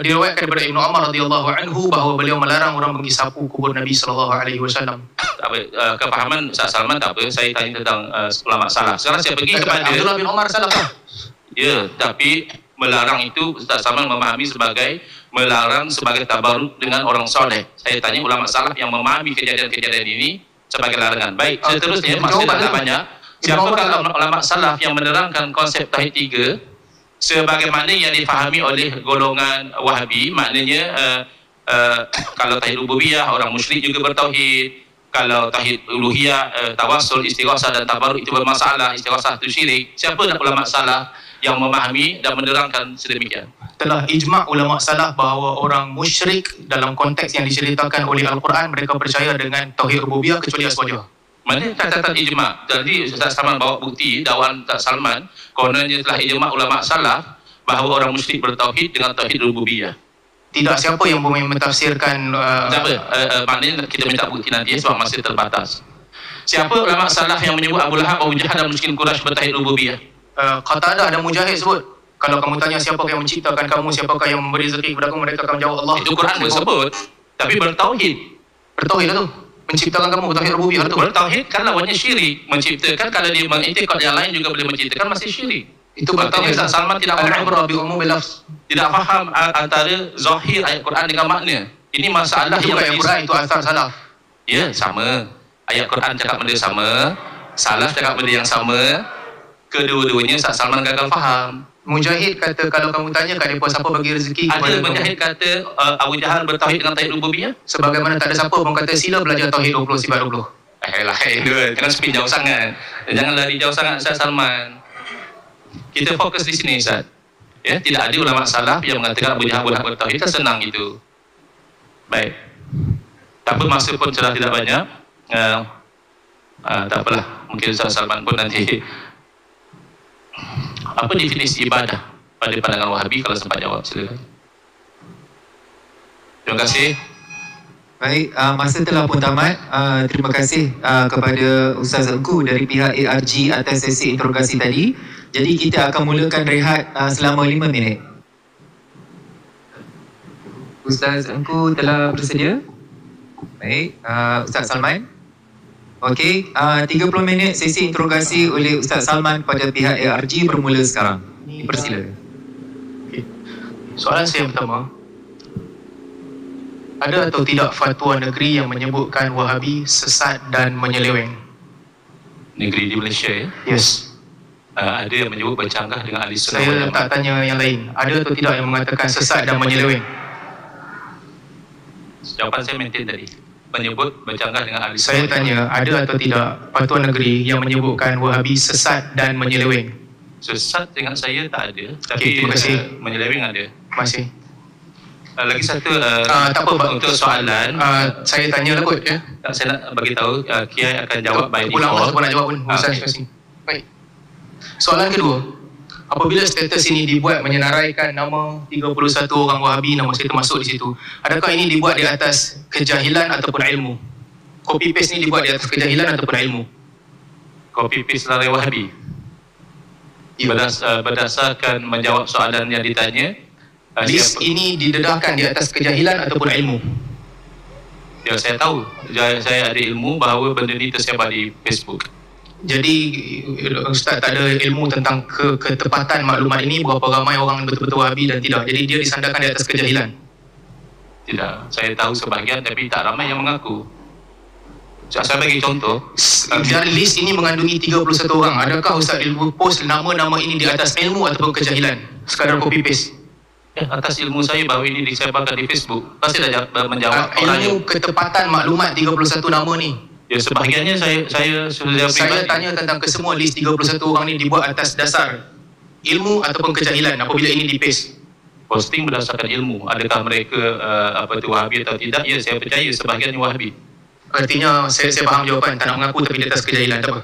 Diriwayatkan daripada Ibnu Umar radhiyallahu anhu bahawa beliau melarang orang pergi sapu kubur Nabi SAW. Kefahaman Ustaz Salman tak apa, saya tanya tentang ulama salaf. Sekarang saya pergi kepada Abdullah bin Umar salaf. Ya, tapi melarang itu Ustaz Salman memahami sebagai melarang sebagai tabaruk dengan orang soleh. Saya tanya ulama salaf yang memahami kejadian-kejadian ini sebagai larangan. Baik, seterusnya masih ada banyak. Siapakah ulama salaf yang menerangkan konsep tauhid 3 sebagaimana yang difahami oleh golongan Wahabi? Maknanya kalau tauhid rububiyah orang musyrik juga bertauhid. Kalau tauhid uluhiyah, tawassul, istighasah dan tabaruk itu bermasalah, istighasah itu syirik. Siapa ulama salaf yang memahami dan menerangkan sedemikian? Telah ijma' ulama salaf bahawa orang musyrik dalam konteks yang diceritakan oleh Al-Quran, mereka percaya dengan tauhid rububiyah kecuali aswajah. Mana catatan ijma'? Jadi Ustaz Salman bawa bukti dakwaan Ustaz Salman, kononnya telah ijma' ulama salaf bahawa orang musyrik bertauhid dengan tauhid rububiyah. Tidak siapa yang boleh mentafsirkan maknanya kita minta bukti nanti sebab masih terbatas. Siapa ulama salaf yang menyebut Abu Lahab, Abu Jahal dan musyrikin Quraisy bertauhid rububiyah? Qatada dan Mujahid sebut. Kalau kamu tanya siapakah yang menciptakan kamu, siapakah yang memberi rezeki kepada kamu, mereka akan menjawab Allah. Itu Quran disebut, tapi bertauhid. Bertauhid lah tu. Menciptakan kamu, bertauhid rububiyah tu. Bertauhid kan lawannya syirik. Menciptakan kalau dia mengiktikad yang lain juga boleh menciptakan, masih syirik. Itu bertauhid. Ustaz Salman tidak faham antara zahir ayat Quran dengan makna. Ini masalah yang ayat Quran itu asal salaf. Ya, sama. Ayat Quran cakap benda sama, salaf cakap benda yang sama. Kedua-duanya Ustaz Salman gagal faham. Mujahid kata kalau kamu tanya kat mereka siapa bagi rezeki kepada kamu. Ada Mujahid kata Abu Jahal bertauhid dengan tauhid rububiyah? Sebagaimana tak ada siapa pun kata sila belajar tauhid 20 sifat 20. Kena spin jauh sangat. Jangan lari jauh sangat Ustaz Salman. Kita fokus di sini Ustaz. Ya, tidak ada ulama salaf yang mengatakan Abu Jahal bertauhid, kan senang itu. Baik. Tak apa, masa pun sudah tidak banyak. Tak apalah, mungkin Ustaz Salman pun nanti. Apa definisi ibadah pada pandangan Wahabi? Kalau sempat jawab, silakan. Terima kasih. Baik, masa telah pun tamat. Terima kasih kepada Ustaz Engku dari pihak ARG atas sesi interogasi tadi. Jadi kita akan mulakan rehat selama 5 minit. Ustaz Engku telah bersedia? Baik, Ustaz Salman. Okey, 30 minit sesi interogasi oleh Ustaz Salman pada pihak ARG bermula sekarang. Dipersilakan. Okay. Soalan saya yang pertama, ada atau tidak fatwa negeri yang menyebutkan Wahabi sesat dan menyeleweng? Negeri di Malaysia, ya? Yes. Ada yang menyebut bercanggah dengan ahli sunnah. Saya tak tanya yang lain. Ada atau tidak yang mengatakan sesat dan menyeleweng? Jawapan saya maintain tadi. Menyebut bercanggah dengan ahli Saya sunnah. tanya, ada atau tidak fatwa negeri yang menyebutkan Wahabi sesat dan menyeleweng? Sesat dengan saya tak ada. Tapi Okey, terima kasih. menyeleweng ada. Masih. Lagi satu, Tak apa, untuk soalan, saya tanya lah kot, ya. saya nak bagi tahu Kiai akan jawab by Ulang lah, default. siapa nak jawab pun. Urusan Okey. masing-masing. Baik. Soalan kedua, apabila status ini dibuat menyenaraikan nama 31 orang Wahabi, nama saya termasuk di situ, adakah ini dibuat di atas kejahilan ataupun ilmu? Copy paste ni dibuat di atas kejahilan ataupun ilmu? Copy paste larai Wahabi. Ya. Berdasarkan menjawab soalan yang ditanya, List ini didedahkan di atas kejahilan ataupun ilmu? ya, saya tahu, saya ada ilmu bahawa benda ni tersebar di Facebook. Jadi Ustaz tak ada ilmu tentang ketepatan maklumat ini, berapa ramai orang betul-betul Wahabi dan tidak. Jadi dia disandarkan di atas kejahilan. Tidak, saya tahu sebahagian tapi tak ramai yang mengaku. Saya bagi contoh. Dari list ini mengandungi 31 orang. Adakah Ustaz ilmu post nama-nama ini di atas ilmu ataupun kejahilan? Sekadar copy paste. Atas ilmu saya bahawa ini disebarkan di Facebook. Pasti dah menjawab orang yang Ilmu ketepatan maklumat 31 nama ni. ya, sebahagiannya saya sudah Saya pribadi. tanya tentang kesemua list 31 orang ni dibuat atas dasar ilmu ataupun kejahilan apabila ini di paste. Posting berdasarkan ilmu. Adakah mereka Wahabi atau tidak? Ya, saya percaya sebahagiannya Wahabi. Artinya saya faham jawapan, tak nak mengaku tapi di atas kejahilan, tak apa.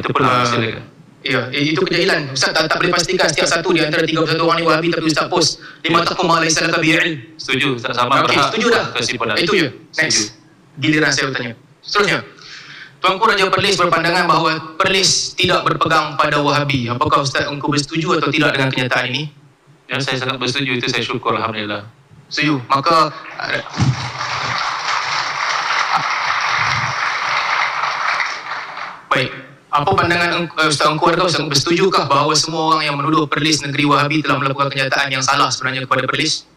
Itu perlu silakan. Ya, itu kejahilan. Ustaz tak boleh pastikan setiap satu di antara 31 orang ni Wahabi tapi Ustaz post 5 tahun ma laysa laka bi'ilm. Setuju, Ustaz Salman. Okey, setuju dah. Kesimpulan. Itu je. Next. Giliran saya bertanya. Seterusnya. Tuanku Raja Perlis berpandangan bahawa Perlis tidak berpegang pada Wahabi. Apakah Ustaz engkau bersetuju atau tidak dengan kenyataan ini? Ya, saya sangat bersetuju, itu saya syukur, alhamdulillah. Setuju. Maka baik. Apa pandangan Ustaz engkau, adakah Ustaz bersetujukah bahawa semua orang yang menuduh Perlis negeri Wahabi telah melakukan kenyataan yang salah sebenarnya kepada Perlis?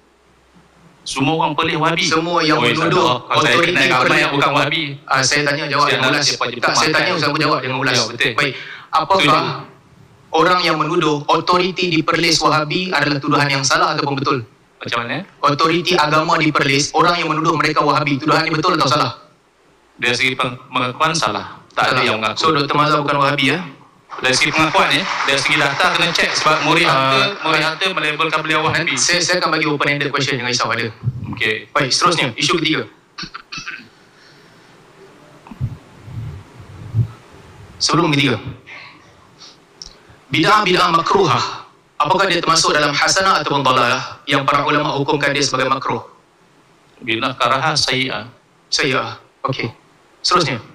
Semua orang Perlis Wahabi. Semua yang menuduh kalau saya otoriti kenal ramai Perlis yang bukan Wahabi. Saya tanya jawab Saya dengan nak ulas. siapa je Tak, saya pemakai. tanya Ustaz pun jawab dengan ulas. Ya, betul. Baik. Apakah Setuju. orang yang menuduh otoriti di Perlis Wahabi adalah tuduhan yang salah ataupun betul? Macam mana? Otoriti agama di Perlis, orang yang menuduh mereka Wahabi, tuduhan ini betul atau salah? Dari segi pengakuan salah. Tak ada yang mengaku. So Dr. Mazhar bukan Wahabi, ya? Dari segi pengakuan dari segi data kena cek sebab Muri Harta melabelkan beliau Wahabi. Saya akan bagi open-ended question, jangan risau ada. Okey. Baik, seterusnya, isu ketiga. Sebelum ketiga. Bid'ah makruhah. Apakah dia termasuk dalam hasanah ataupun dalalah yang para ulama hukumkan dia sebagai makruh? Bid'ah karahah sayyi'ah. Saya. Okey. Seterusnya.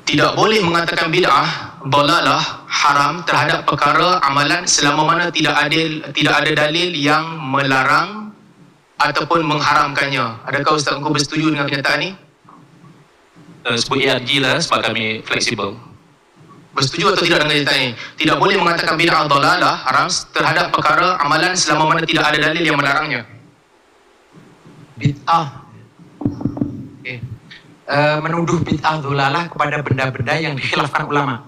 Tidak boleh mengatakan bid'ah, dalalah, haram terhadap perkara amalan selama mana tidak ada dalil yang melarang ataupun mengharamkannya. Adakah Ustaz engkau bersetuju dengan kenyataan ini? Sebut ARG lah sebab kami fleksibel. Bersetuju atau tidak dengan kenyataan ini? Tidak boleh mengatakan bid'ah, dalalah, haram terhadap perkara amalan selama mana tidak ada dalil yang melarangnya. Bid'ah. Menuduh bid'ah dhulalah kepada benda-benda yang dikhilafkan ulama.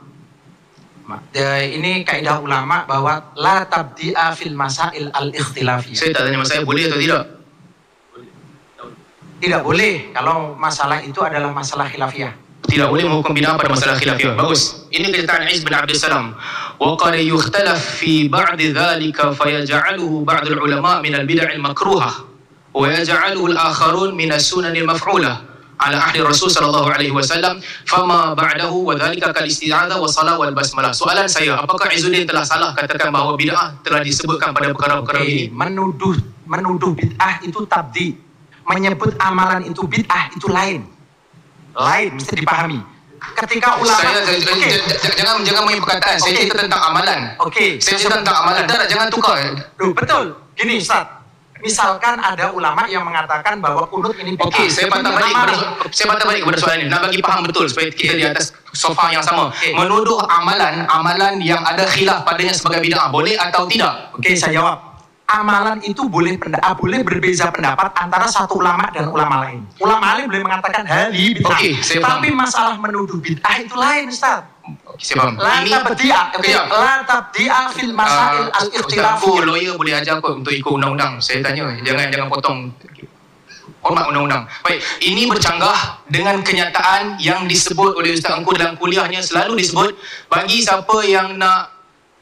Ini kaidah ulama bahwa la tabdi'a fil masail al-ikhtilafiyah. Saya tak tanya saya boleh atau tidak. Tidak boleh kalau masalah itu adalah masalah khilafiyah. Tidak boleh menghukum bid'ah pada masalah khilafiyah. Bagus. Ini kenyataan Izz bin Abdul Salam. Wa qad yukhtalaf fi ba'd dhalika fayaj'aluhu ba'd al-ulama min al-bid'ah al-makruhah. wa yaj'aluhu al-akharun min as-sunan al-maf'ulah ala ahli Rasul sallallahu alaihi wasallam fama ba'dahu wa dhalika kal isti'adzah wa salat wal basmalah. Soalan saya, apakah Izzuddin telah salah katakan bahawa bid'ah telah disebutkan pada perkara-perkara ini? Menuduh bid'ah itu tabdi. Menyebut amalan itu bid'ah itu lain, mesti dipahami. Ketika ulama jangan main perkataan. Saya cerita tentang amalan. Saya cerita tentang amalan. Jangan tukar. Betul. Gini Ustaz, misalkan ada ulama yang mengatakan bahwa kunut ini bid'ah. Saya patah balik kepada soalan ini. Nak bagi faham betul supaya kita di atas sofa yang sama. Menuduh amalan yang ada khilaf padanya sebagai bid'ah boleh atau tidak? Saya jawab. Amalan itu boleh berbeza pendapat antara satu ulama dan ulama lain. Ulama lain boleh mengatakan hal ini bid'ah. Tapi masalah menuduh bid'ah itu lain, Ustaz. Saya faham. La tabdi'a fil masail al-ikhtilafiyah. Lawyer boleh ajar aku untuk ikut undang-undang. Saya tanya, jangan potong. Hormat undang-undang. Baik, ini bercanggah dengan kenyataan yang disebut oleh Ustaz Engku dalam kuliahnya, selalu disebut bagi siapa yang nak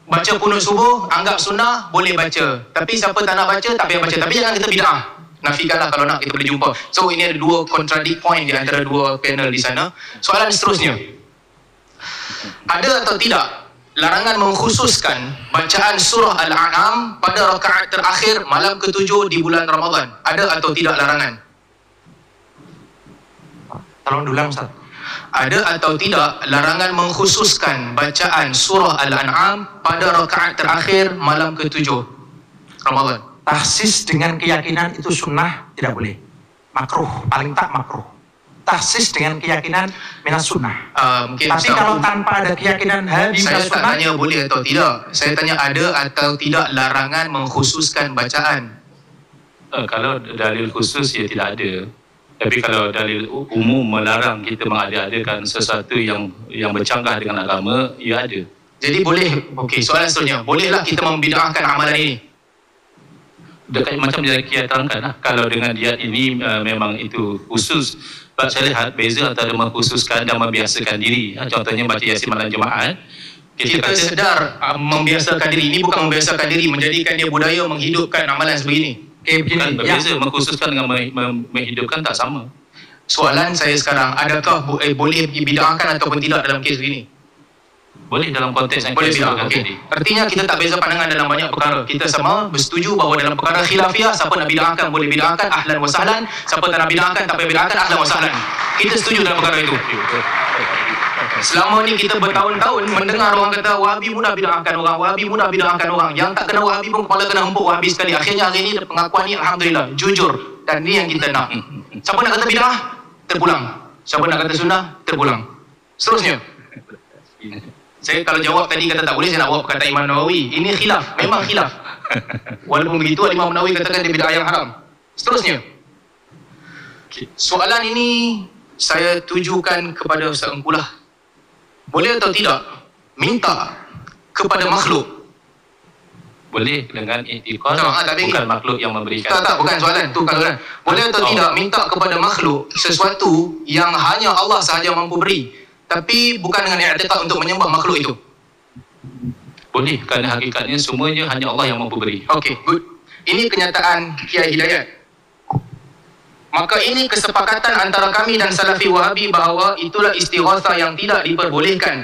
baca kunut subuh, anggap sunnah, boleh baca. Tapi siapa tak nak baca, tak payah baca. Tapi jangan kita bid'ah. Nafikanlah kalau nak, kita boleh jumpa. So ini ada dua contradict point di antara dua panel di sana. Soalan seterusnya, ada atau tidak larangan mengkhususkan bacaan surah Al-An'am pada rakaat terakhir malam ke-7 di bulan Ramadan? Ada atau tidak larangan? Tolong dulang, Ustaz. Ada atau tidak larangan mengkhususkan bacaan surah Al-An'am pada rakaat terakhir malam ke-7 Ramadan? Tahsis dengan keyakinan itu sunnah tidak boleh. Makruh, paling tak makruh. Tahsis dengan keyakinan minas sunnah. Tapi kalau tanpa ada keyakinan saya tak tanya boleh atau tidak. Saya tanya ada atau tidak larangan mengkhususkan bacaan. Kalau dalil khusus ya tidak ada. Tapi kalau dalil umum melarang kita mengada-adakan sesuatu yang bercanggah dengan agama, ia ada. Jadi boleh, soalan seterusnya, bolehlah kita membid'ahkan amalan ini? Macam dia terangkan lah. Kalau dengan diat ini memang itu khusus. Sebab saya lihat beza antara mengkhususkan dan membiasakan diri. Contohnya baca Yasin malam Jumaat. Kita sedar membiasakan diri. Ini bukan membiasakan diri, menjadikan dia budaya menghidupkan amalan sebegini. Bukan berbeza, mengkhususkan dengan menghidupkan tak sama. Soalan saya sekarang, adakah boleh dibid'ahkan ataupun tidak dalam kes ini? Boleh dalam konteks yang boleh bid'ah. Artinya kita tak beza pandangan dalam banyak perkara. Kita semua bersetuju bahawa dalam perkara khilafiyah, siapa nak bid'ahkan boleh bid'ahkan, ahlan wa sahlan. Siapa tak nak bid'ahkan, tak payah bid'ahkan, ahlan wa sahlan. Kita setuju dalam perkara itu. Selama ni kita bertahun-tahun mendengar orang kata Wahabi mudah bid'ahkan orang, Wahabi mudah bid'ahkan orang. Yang tak kena Wahabi pun kepala kena hempuk Wahabi sekali. Akhirnya hari ni pengakuan ni alhamdulillah jujur, dan ni yang kita nak. Siapa nak kata bid'ah, terpulang. Siapa nak kata sunnah, terpulang. Seterusnya, saya kalau jawab tadi kata tak boleh, saya nak jawab kata Imam Nawawi. Ini khilaf, memang khilaf. Walaupun begitu Imam Nawawi katakan dia bid'ah yang haram. Seterusnya, soalan ini saya tujukan kepada Ustaz Engku lah. Boleh atau tidak minta kepada makhluk? Boleh dengan i'tiqad, bukan makhluk yang memberikan. Tak, bukan soalan tu. Boleh atau tidak minta kepada makhluk sesuatu yang hanya Allah sahaja mampu beri, tapi bukan dengan i'tiqad untuk menyembah makhluk itu? Boleh, kerana hakikatnya semuanya hanya Allah yang mampu beri. Okey, good. Ini kenyataan Kiai Hidayat. Maka ini kesepakatan antara kami dan Salafi Wahabi bahawa itulah istighatsah yang tidak diperbolehkan.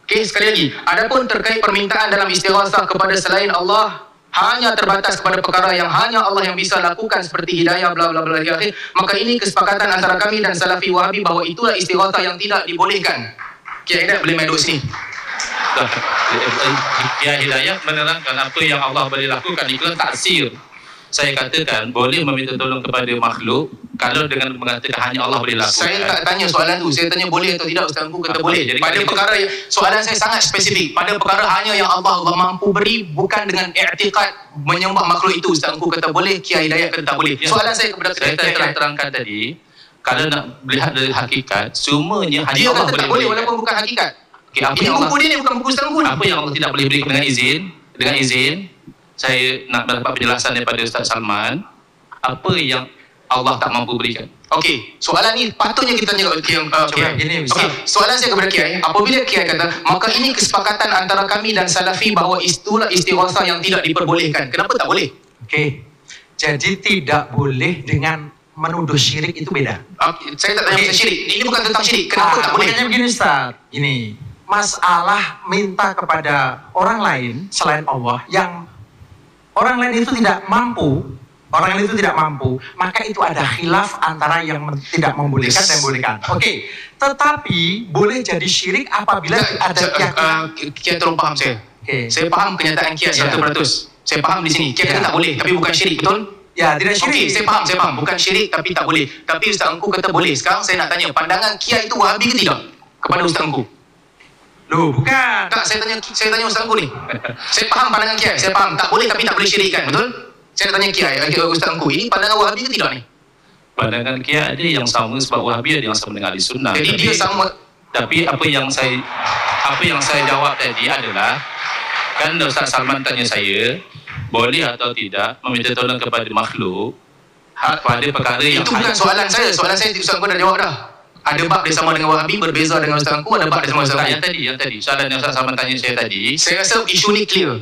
Okey, sekali lagi, adapun terkait permintaan dalam istighatsah kepada selain Allah hanya terbatas kepada perkara yang hanya Allah yang bisa lakukan seperti hidayah bla bla bla akhir, maka ini kesepakatan antara kami dan Salafi Wahabi bahawa itulah istighatsah yang tidak dibolehkan. Kiai Hidayat boleh main duduk sini. Kiai Hidayat menerangkan apa yang Allah boleh lakukan itu taksir. Saya katakan boleh meminta tolong kepada makhluk kalau dengan mengatakan hanya Allah boleh lakukan. Saya tak tanya soalan tu, saya tanya boleh atau tidak. Ustaz Engku kata boleh. Jadi pada perkara soalan saya sangat spesifik. Pada perkara hanya yang Allah mampu beri, bukan dengan i'tiqad menyembah makhluk itu. Ustaz Engku kata boleh, Kiai Hidayat kata tak boleh. Soalan saya kepada saya telah terangkan tadi, kalau nak melihat dari hakikat, semuanya hanya dia Allah kata tak boleh walaupun bukan hakikat. Okay, apa yang buku dia ni bukan buku Ustaz Engku. Apa yang Allah tidak boleh beri dengan izin, saya nak dapat penjelasan daripada Ustaz Salman, apa yang Allah tak mampu berikan. Okey, soalan ni patutnya kita tanya Kiai. Soalan saya kepada Kiai, apabila Kiai kata, maka ini kesepakatan antara kami dan Salafi bahawa itulah istighatsah yang tidak diperbolehkan. Kenapa tak boleh? Okey. Jadi tidak boleh dengan menuduh syirik itu beda. Saya tak tanya pasal syirik. Ini bukan tentang syirik. Kenapa tak boleh? Makanya begini Ustaz. Ini masalah minta kepada orang lain selain Allah yang orang lain itu tidak mampu, maka itu ada khilaf antara yang tidak membolehkan dan membolehkan. Oke. Tetapi boleh jadi syirik apabila ada keyakinan. Kiai tolong faham saya. Saya faham kenyataan Kiai 100%. Saya faham di sini. Kiai kata tak boleh, tapi bukan syirik, betul? Ya, tidak syirik. Okey, saya faham. Bukan syirik tapi tak boleh. Tapi Ustaz Engku kata boleh. Sekarang saya nak tanya, pandangan Kiai itu Wahabi ke tidak? Kepada Ustaz Engku. Loh, bukan. Tak, saya tanya Ustaz Engku ni. Saya faham pandangan Kiai. Saya faham tak boleh tapi tak boleh syirikkan, betul? Saya nak tanya Kiai, Ustaz Engku, ini pandangan Wahabi ke tidak ni? Pandangan Kiai ada yang sama sebab Wahabi ada yang sama dengan Ahli Sunnah. Jadi dia sama. Tapi apa yang saya jawab tadi adalah, kan Ustaz Salman tanya saya, boleh atau tidak meminta tolong kepada makhluk pada perkara yang... Itu bukan soalan saya. Soalan saya Ustaz Engku dah jawab dah. Ada bab dia sama dengan Wahabi, berbeza dengan Ustaz Engku, ada bab dia sama dengan Ustaz Engku. Yang tadi. Soalan yang Ustaz Salman tanya saya tadi. Saya rasa isu ni clear.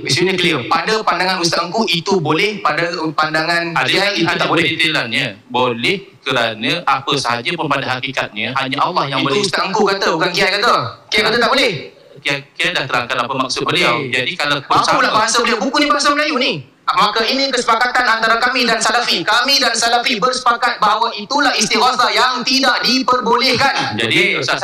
Pada pandangan Ustaz Engku itu boleh, pada pandangan Kiai itu tak boleh. Detailannya boleh kerana apa sahaja pun pada hakikatnya hanya Allah yang boleh. Itu Ustaz Engku kata, bukan Kiai kata. Kiai kata tak boleh. Kiai dah terangkan apa maksud beliau. Jadi kalau apalah bahasa beliau, buku ni bahasa Melayu ni. Maka ini kesepakatan antara kami dan Salafi. Kami dan Salafi bersepakat bahawa itulah istighatsah yang tidak diperbolehkan. Jadi Ustaz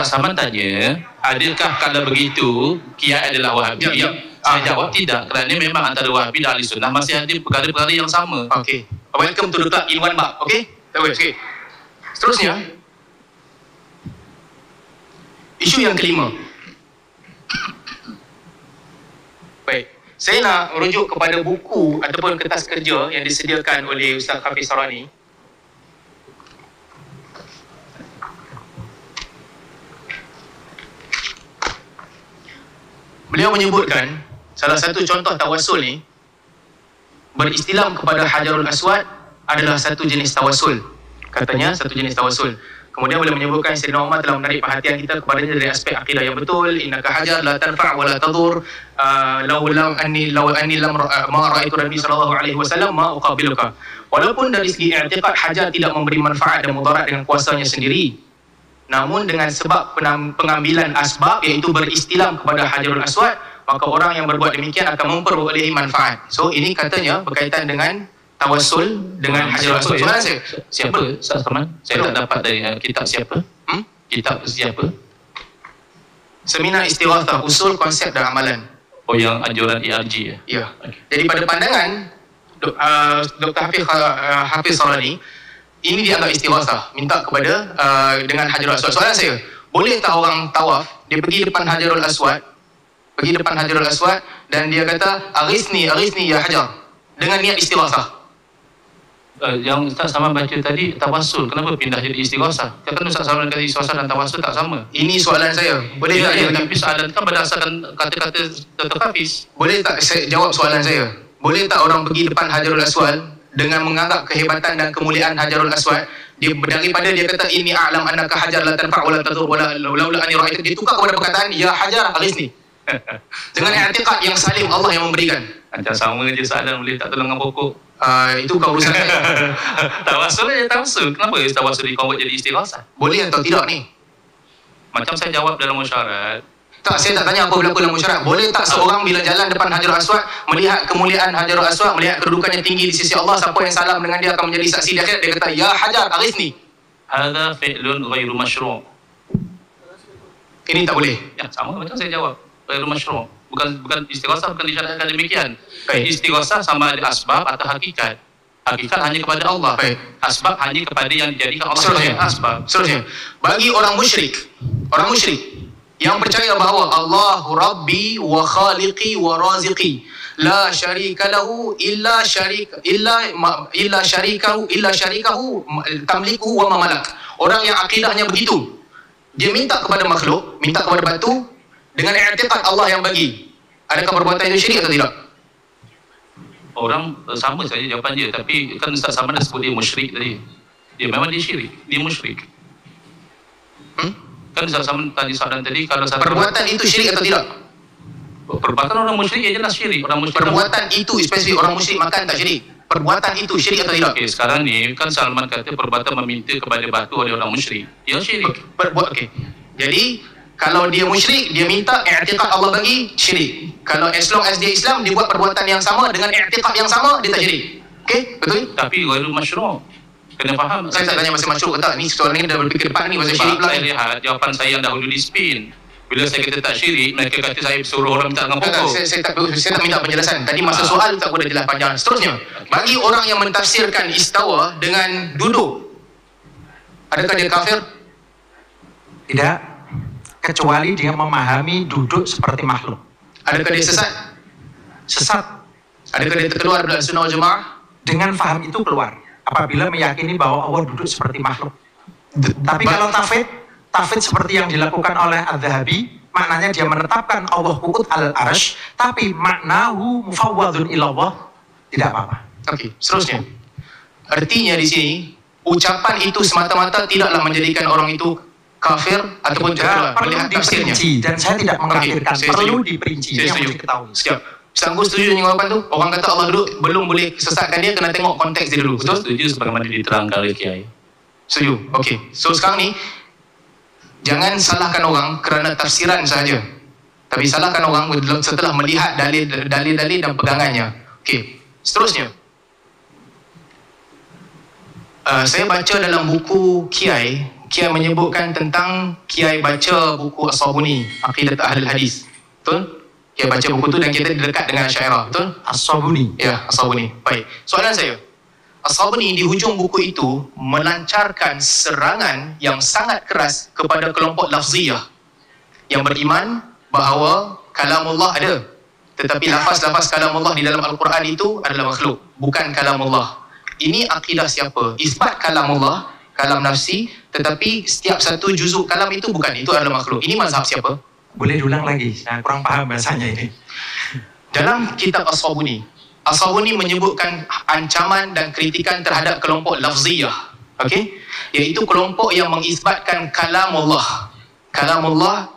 Salman tanya, adakah kalau begitu Kiai adalah Wahabi? Saya jawab tidak, kerana memang antara Wahabi dan Ahli Sunnah masih ada perkara-perkara yang sama. Okey. Welcome to the club in one bab. Okey? Okey. Seterusnya, isu yang kelima. Baik. Saya nak merujuk kepada buku ataupun kertas kerja yang disediakan oleh Ustaz Hafiz Sarani. Beliau menyebutkan salah satu contoh tawassul ni, beristilam kepada Hajarul Aswad adalah satu jenis tawassul. Katanya satu jenis tawassul. Kemudian boleh menyebutkan Sayyidina Umar telah menarik perhatian kita kepadanya dari aspek akidah yang betul. Innaka hajar la tanfa' wa la tadur. Law anni lam ma ra'aitu Nabi sallallahu alaihi wasallam ma uqabiluka. Walaupun dari segi i'tiqad hajar tidak memberi manfaat dan mudarat dengan kuasanya sendiri, namun dengan sebab pengambilan asbab iaitu beristilam kepada Hajarul Aswad, maka orang yang berbuat demikian akan memperolehi manfaat. So ini katanya berkaitan dengan tawassul dengan Hajarul Aswad. Soalan saya, Siapa Ustaz Salman? Saya tak dapat dari kitab siapa? Kitab siapa? Seminar Istighatsah, Usul, Konsep dan Amalan. Oh, yang anjuran ERG ya? Ya. Jadi pada pandangan Dr. Hafiz Sarani, ini dianggap istighatsah, minta kepada dengan Hajarul Aswad. Soalan saya, boleh tak orang tawaf, dia pergi depan Hajarul Aswad, dan dia kata aghithni ya Hajar, dengan niat istighatsah? Yang Ustaz Salman baca tadi tawassul, kenapa pindah jadi istighatsah? Kata Ustaz Salman kata istighatsah dan tawassul tak sama. Ini soalan saya. Boleh tak tapi soalan kan berdasarkan kata-kata Dr. Hafiz. Boleh tak saya jawab soalan saya? Boleh tak orang pergi depan Hajarul Aswad dengan menganggap kehebatan dan kemuliaan Hajarul Aswad, dia daripada dia kata inni a'lam annaka hajar la tanfa' wa la tadur wa laula anni ra'aitu, dia tukar kepada perkataan ya hajar aghithni. Dengan i'tiqad yang salim Allah yang memberikan. Macam sama je soalan, boleh tak tolong dengan pokok? Itu kau urusan saya. Tawassul je tawassul. Kenapa tawassul dikonvert jadi istighatsah? Boleh atau tidak ni? Macam saya jawab dalam musyarat. Tak, saya tak tanya apa berlaku dalam musyarat. Boleh tak seorang bila jalan depan Hajarul Aswad, melihat kemuliaan Hajarul Aswad, melihat kedudukannya tinggi di sisi Allah, siapa yang salam dengan dia akan menjadi saksi di akhirat, dia kata ya Hajar aghithni. Hadza fi'lun ghairu masyru'. Ini tak boleh. Ya, sama macam saya jawab. Ghairu masyru'. Bukan istighatsah, bukan disyariatkan demikian. Baik. Istighatsah sama ada asbab atau hakikat. Hakikat hanya kepada Allah. Baik. Asbab hanya kepada yang dijadikan Allah sebagai asbab. Seterusnya, bagi orang musyrik yang percaya bahawa Allahu Rabbi wa Khaliqi wa Raziqi, la syarika lahu illa syarikahu tamlikuhu wa mamalak. Orang yang akidahnya begitu, dia minta kepada makhluk, minta kepada batu dengan i'tiqad Allah yang bagi. Adakah perbuatan itu syirik atau tidak? Orang sama saja jawapan dia, tapi kan Ustaz Salman dah sebut dia musyrik tadi. Dia memang dia syirik, dia musyrik. Kan Ustaz Salman tadi soalan tadi, kalau satu perbuatan itu syirik atau tidak? Perbuatan orang musyrik ya jelas syirik. Orang musyrik perbuatan itu spesifik orang musyrik makan tak syirik. perbuatan itu syirik atau tidak? Okey, sekarang ni kan Salman kata perbuatan meminta kepada batu oleh orang musyrik. Ya syirik. Okey. Jadi kalau dia musyrik, dia minta i'tiqad Allah bagi, syirik. Kalau as long as dia Islam, dia buat perbuatan yang sama dengan i'tiqad yang sama, dia tak syirik. Okey, betul? Tapi ghairu masyru'. Kena faham. Saya tak tanya masih masyru' ke tak? Ni soalan ni dah berfikir depan ni pasal syirik Sebab pula. saya lihat jawapan saya yang dahulu di spin. Bila saya kata tak syirik, mereka kata saya suruh orang minta dengan pokok. Saya tak minta penjelasan. Tadi masa soal tak boleh jelas panjang. Seterusnya, bagi orang yang mentafsirkan istawa dengan duduk, adakah dia kafir? Tidak, kecuali dia memahami duduk seperti makhluk. Adakah dia sesat? Sesat. Adakah dia terkeluar dari sunnah wal jamaah? Dengan faham itu keluar apabila meyakini bahwa Allah duduk seperti makhluk. Tapi kalau tafid seperti yang dilakukan oleh Adz-Dzahabi, maknanya dia menetapkan Allah qu'ud al-arsh, tapi maknahu mufawwadun ilallah, tidak apa-apa. Okey, seterusnya. Artinya di sini, ucapan itu semata-mata tidaklah menjadikan orang itu kafir ataupun terkeluar. Perlu Melihat tafsirnya. diperinci, dan saya tidak mengkafirkan. Okey, saya Perlu setuju. diperinci, Saya yang setuju. mesti diketahui. Sekejap. Ustaz Anggu setuju dengan jawapan tu? Orang kata Allah duduk, belum boleh sesatkan dia, kena tengok konteks dia dulu. Betul? Setuju sebagaimana diterangkan oleh Kiai. Setuju. Okey. So sekarang ni, jangan salahkan orang kerana tafsiran sahaja. Tapi salahkan orang setelah melihat dalil-dalil dan pegangannya. Okey. Seterusnya. Saya baca dalam buku Kiai menyebutkan tentang Kiai baca buku As-Sabuni, Aqidat Ahlul Hadis. Betul? Kiai baca buku tu dan kita dekat dengan Asy'ariyah. Betul? As-Sabuni. Ya, As-Sabuni. Baik. Soalan saya. As-Sabuni di hujung buku itu melancarkan serangan yang sangat keras kepada kelompok lafziyah yang beriman bahawa kalamullah ada. Tetapi lafaz-lafaz kalamullah di dalam Al-Quran itu adalah makhluk, bukan kalamullah. Ini akidah siapa? Isbat kalamullah, kalam nafsi, tetapi setiap satu juzuk kalam itu bukan, itu adalah makhluk. Ini mazhab siapa? Boleh diulang lagi, saya kurang paham bahasanya ini. Dalam kitab As-Sabuni, As-Sabuni menyebutkan ancaman dan kritikan terhadap kelompok lafziyah. Okey? Iaitu kelompok yang mengisbatkan kalamullah. Kalamullah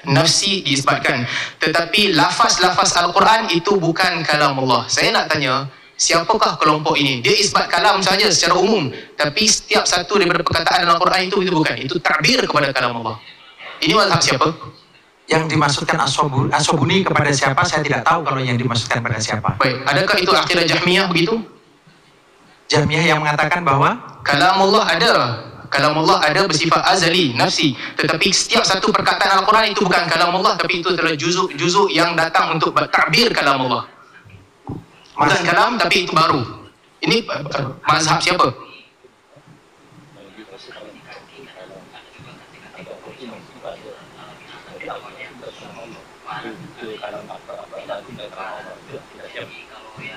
nafsi diisbatkan. Tetapi lafaz-lafaz Al-Quran itu bukan kalamullah. Saya nak tanya, siapakah kelompok ini? Dia isbat kalam saja secara umum. Tapi setiap satu daripada perkataan dalam Al-Quran itu bukan. Itu ta'bir kepada kalamullah. Ini mazhab siapa? Yang dimaksudkan As-Sabuni kepada siapa, saya tidak tahu kalau yang dimaksudkan pada siapa. Baik, adakah itu akidah Jahmiyah begitu? Jahmiyah yang mengatakan bahwa Kalamullah ada bersifat azali, nafsi. Tetapi setiap satu perkataan Al-Quran itu bukan kalamullah, tapi itu adalah juzuk yang datang untuk takbir kalamullah. Bukan kalam, tapi itu baru. Ini mazhab siapa?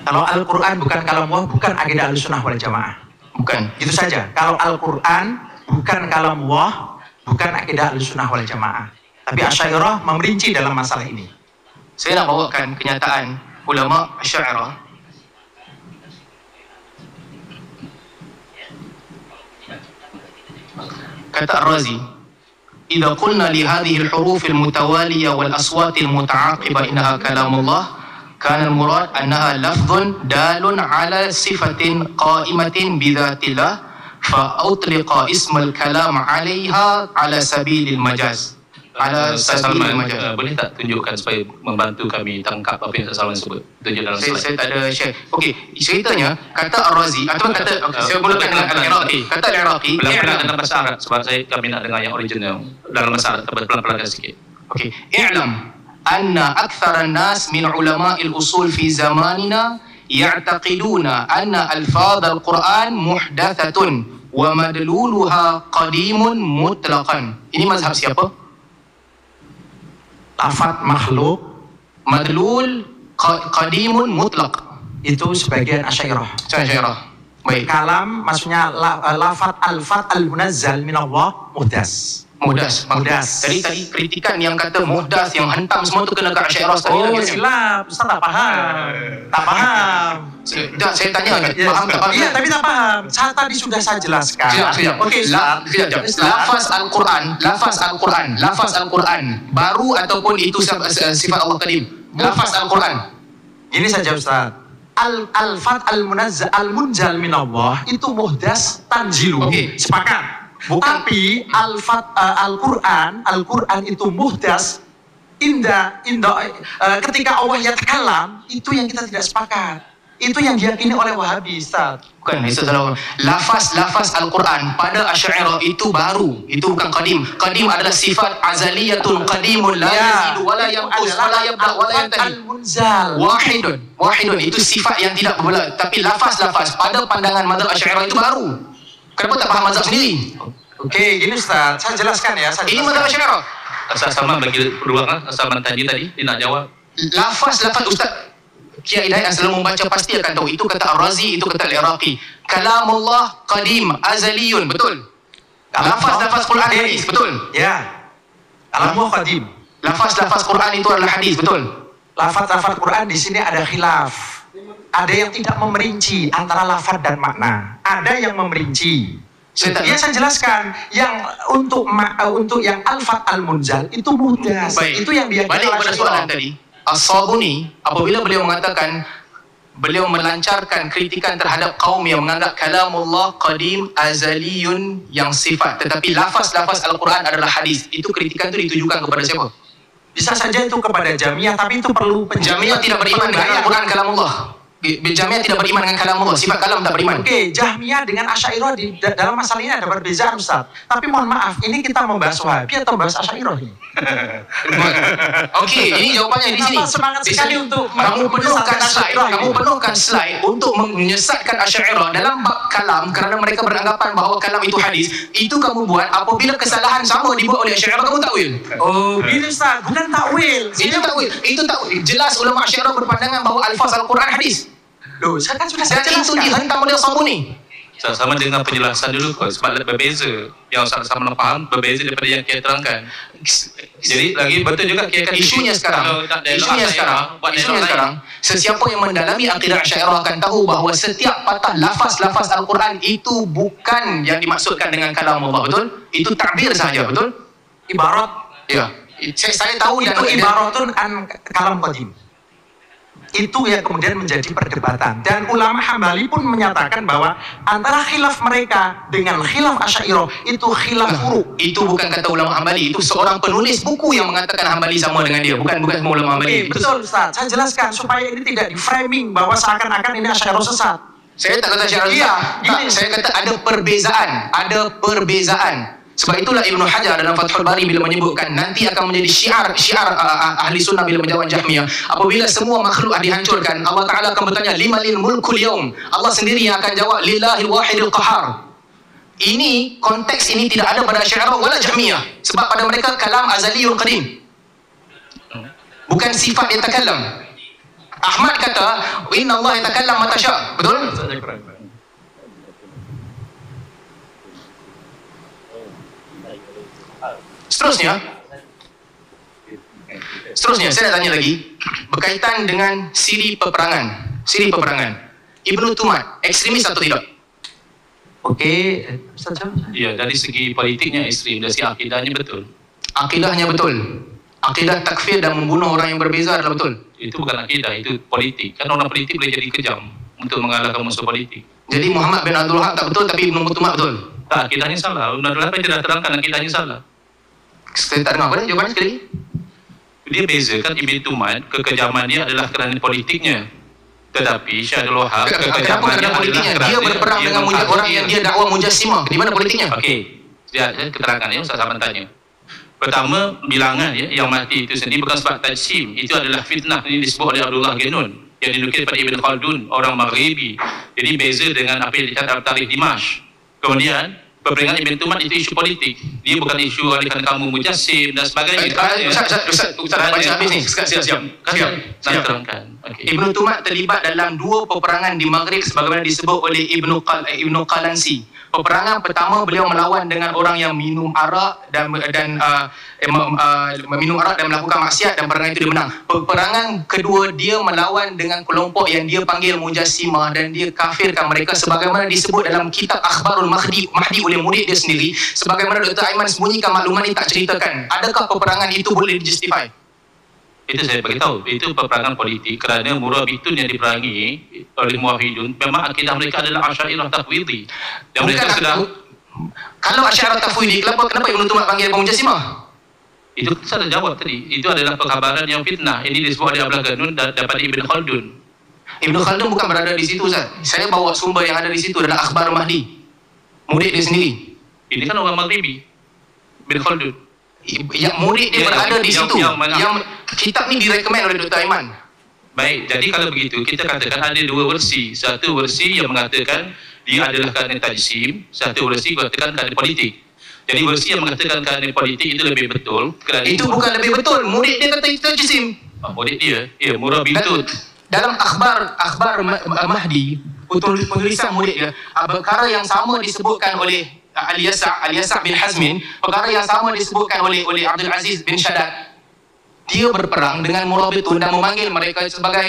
kalau Al-Quran bukan kalamullah, bukan akidah Ahlussunnah wal Jamaah. Bukan. Itu saja. Kalau Al-Quran bukan kalamullah, bukan akidah Ahlussunnah wal Jamaah. Tapi Asy'ariyah memerinci dalam masalah ini. Saya nak bawakan kenyataan ulama Asy'ariyah. Kata Ar-Razi, "Idza qulna li hadhihi al-huruf al-mutawaliyah wal aswat al-muta'aqibah innaha kalamullah, كان المراد أنها لفظ دال على صفة قائمة بذات الله فأطلق اسم الكلام عليها على سبيل المجاز." Ala sabil majaz. Boleh tak tunjukkan supaya membantu kami tangkap apa yang Ustaz Salman sebut? Tunjuk dalam slide. Saya tak ada share. Okey, ceritanya kata Ar-Razi atau kata saya mulakan dengan Al-Iraqi. Kata Al-Iraqi Pelan-pelan dalam bahasa Arab sebab kami nak dengar yang original. Dalam bahasa Arab, pelan-pelan sikit. Okey, i'lam anna akthar an-nas min ulama al-usul fi zamanina ya'taqiduna anna alfaz al-Quran muhdathatun wa madluluha qadimun mutlaqan. Ini mazhab siapa? Lafaz makhluk Madlul qadimun mutlaq. itu sebagian Asy'ariyah. Asy'ariyah. Baik. Kalam maksudnya lafaz al-munazzal min Allah muhdas. Muhdas. Jadi tadi kritikan yang kata muhdas, yang hentam semua tu kena ke Asy'ariyah sekali Oh, lagi. silap. Ustaz tak paham. Tak paham. Tak, saya tanya faham tak faham? Iya, tapi tak paham. Tadi sudah saya jelaskan. Sekejap. Okey, Sekejap. Lafaz Al-Quran baru ataupun itu sifat Allah Karim. Lafaz Al-Quran. Ini saja Ustaz. al-fat al-munzal min Allah itu muhdas tanzilu. Okey. Sepakat. Bukan. Tapi Al-Quran itu muhdas ketika Allah yatakalam, itu yang kita tidak sepakat. Itu yang diyakini oleh Wahabi, Ustaz. Bukan, lafaz Al-Quran pada Asy'ariyah itu baru. Itu bukan qadim. Qadim adalah sifat azaliyatul qadimun la yazidu wa la yanqus wa la yabda wa la yantahi. Al-munzal. Wahidun itu sifat yang tidak berbeza. Tapi lafaz pada pandangan mazhab Asy'ariyah itu baru. Kenapa tak faham mazhab sendiri? Okey, gini Ustaz, saya jelaskan ya. Ini mazhab Asy'ariyah. Ustaz Salman bagi peluang Ustaz Salman tadi dia nak jawab. Lafaz Ustaz Kiai Hidayat yang selalu membaca pasti akan tahu. Itu kata Ar-Razi, itu kata Al-Iraqi. Kalamullah qadim azaliyun, betul. Lafaz Quran hadis, betul. Ya. Kalamullah qadim. Lafaz Quran itu adalah hadis, betul. Lafaz Quran di sini ada khilaf. Ada yang tidak memerinci antara lafaz dan makna. Ada yang memerinci. Saya jelaskan yang untuk yang al-fat al-munzal itu mudah. Itu yang dia balik pada soalan tadi. As-Sabuni apabila beliau mengatakan beliau melancarkan kritikan terhadap kaum yang menganggap kalamullah qadim azaliyun yang sifat, tetapi lafaz Al-Quran adalah hadis. Itu kritikan itu ditujukan kepada siapa? Bisa saja itu kepada Jamiah, tapi itu perlu Jamiah tidak beriman dengan Al-Quran kalamullah. Jamiah tidak beriman dengan kalamullah, sifat kalam tak beriman. Okey, Jahmiyah dengan Asy'ariyah dalam masalah ini ada perbezaan, Ustaz. Tapi mohon maaf, ini kita membahas Wahabi atau membahas Asy'ariyah ini? Okey, ini jawapannya di sini. Semangat sekali untuk kamu penuhkan slide untuk menyesatkan Asy'ariyah dalam bab kalam kerana mereka beranggapan bahawa kalam itu hadis. Itu kamu buat apabila kesalahan sama dibuat oleh Asy'ariyah, kamu takwil. Oh, gini Ustaz, bukan takwil. Itu takwil. Jelas ulama Asy'ariyah berpandangan bahawa alfaz Al-Quran hadis. Loh, saya kan sudah Dan itu dihentam oleh Sabuni. Sama dengan penjelasan dulu kot, sebab berbeza. Yang sama faham berbeza daripada yang kita terangkan. Jadi lagi betul juga kita isunya sekarang sesiapa yang mendalami akidah Asy'ariyah akan tahu bahawa setiap patah lafaz Al-Quran itu bukan yang dimaksudkan dengan kalam Allah, betul? Itu takbir saja, betul? Ibarat. Ya. Saya tahu itu ibaratun an kalam qadim. Itu yang kemudian menjadi perdebatan, dan ulama Hambali pun menyatakan bahwa antara khilaf mereka dengan khilaf Asy'ariyah itu khilaf furu'. Itu bukan kata ulama Hambali, itu seorang penulis buku yang mengatakan Hambali sama dengan dia, bukan semua ulama Hambali. Betul Ustaz, saya jelaskan supaya ini tidak di framing bahwa seakan-akan ini Asy'ariyah sesat. Saya tak kata Asy'ariyah sesat. Saya kata ada perbezaan. Sebab itulah Ibnu Hajar dalam Fathul Bari bila menyebutkan nanti akan menjadi syiar ahli sunnah bila menjawab Jahmiyah. Apabila semua makhluk dihancurkan, Allah Ta'ala akan bertanya limanil mulkul yaum. Allah sendiri yang akan jawab lillahil wahidil qahar. Ini konteks ini tidak ada pada Asy'ariyah wala Jahmiyah. Sebab pada mereka kalam azaliyun qadim. Bukan sifat yatakallam. Ahmad kata inna Allah yatakallam mata syaa. Betul? Seterusnya saya nak tanya lagi berkaitan dengan siri peperangan. Ibnu Tumat ekstremis atau tidak? Okey, Ustaz. Ya, dari segi politiknya ekstrim, dari segi akidahnya betul. Akidah takfir dan membunuh orang yang berbeza adalah betul. Itu bukan akidah, itu politik. Kan orang politik boleh jadi kejam untuk mengalahkan musuh politik. Jadi Muhammad bin Abdul Wahab tak betul, tapi Ibnu Tumat betul. Tak, akidahnya salah. Ibnu Abdul Wahab tidak terangkan akidahnya salah. Saya tak dengar, boleh jawapannya sekali? Dia bezakan Ibn Tumat, kekejaman dia adalah kerana politiknya. Tetapi Syaikhul Wahab, kekejamannya politiknya. Dia berperang dengan orang yang dia dakwa mujassimah. Di mana politiknya? Okey. Keterangan ya, Ustaz Zaman tanya. Pertama, bilangan yang mati itu sendiri bukan sebab tajsim. Itu adalah fitnah yang disebut oleh Abdullah Genun yang dinukil pada Ibn Khaldun, orang Maghribi. Jadi beza dengan apa yang dicatat Tarikh Dimashq. Kemudian peperangan Ibn Tumat itu isu politik. Dia bukan isu alihkan kamu mujassim dan sebagainya. Ustaz baca habis ni. Siap. Saya terangkan. Ibnu Tumat terlibat dalam 2 peperangan di Maghrib sebagaimana disebut oleh Ibnu Qalansi. Peperangan pertama beliau melawan dengan orang yang minum arak dan minum arak dan melakukan maksiat, dan peperangan itu dia menang. Peperangan kedua dia melawan dengan kelompok yang dia panggil mujassimah dan dia kafirkan mereka sebagaimana disebut dalam kitab Akhbarul Mahdi oleh murid dia sendiri, sebagaimana Dr. Aiman sembunyikan maklumat ini tak ceritakan. Adakah peperangan itu boleh dijustify? Itu saya beritahu, itu peperangan politik kerana Murabitun yang diperangi oleh Muwahhidun memang akidah mereka adalah Asy'ariyah Tafwidhi. Dan mereka sudah kalau Asy'ariyah Tafwidhi, kenapa Ibn Tumat panggil Mujassimah? itu saya dah jawab tadi. Itu adalah perkabaran yang fitnah. Ini disebut oleh Abdullah Ganun daripada Ibn Khaldun. Ibn Khaldun bukan berada di situ, Ustaz. Saya bawa sumber yang ada di situ adalah Akhbar Mahdi, murid dia sendiri. Ini kan orang Maghribi, Ibn Khaldun. Yang murid dia berada di situ. Yang kitab ni direkomend oleh Dr. Aiman. Baik, jadi kalau begitu kita katakan ada dua versi. Satu versi yang mengatakan dia adalah kerana tajsim, satu versi mengatakan kerana politik. Jadi versi yang mengatakan kerana politik itu lebih betul. Itu bukan lebih betul. Murid dia kata itu tajsim. Murid dia, ya Murabitun. Dalam akhbar Mahdi, penulisan murid dia, perkara yang sama disebutkan oleh Al-Yasa' bin Hazmin, perkara yang sama disebutkan oleh Abdul Aziz bin Shaddad. Dia berperang dengan Murabitun dan memanggil mereka sebagai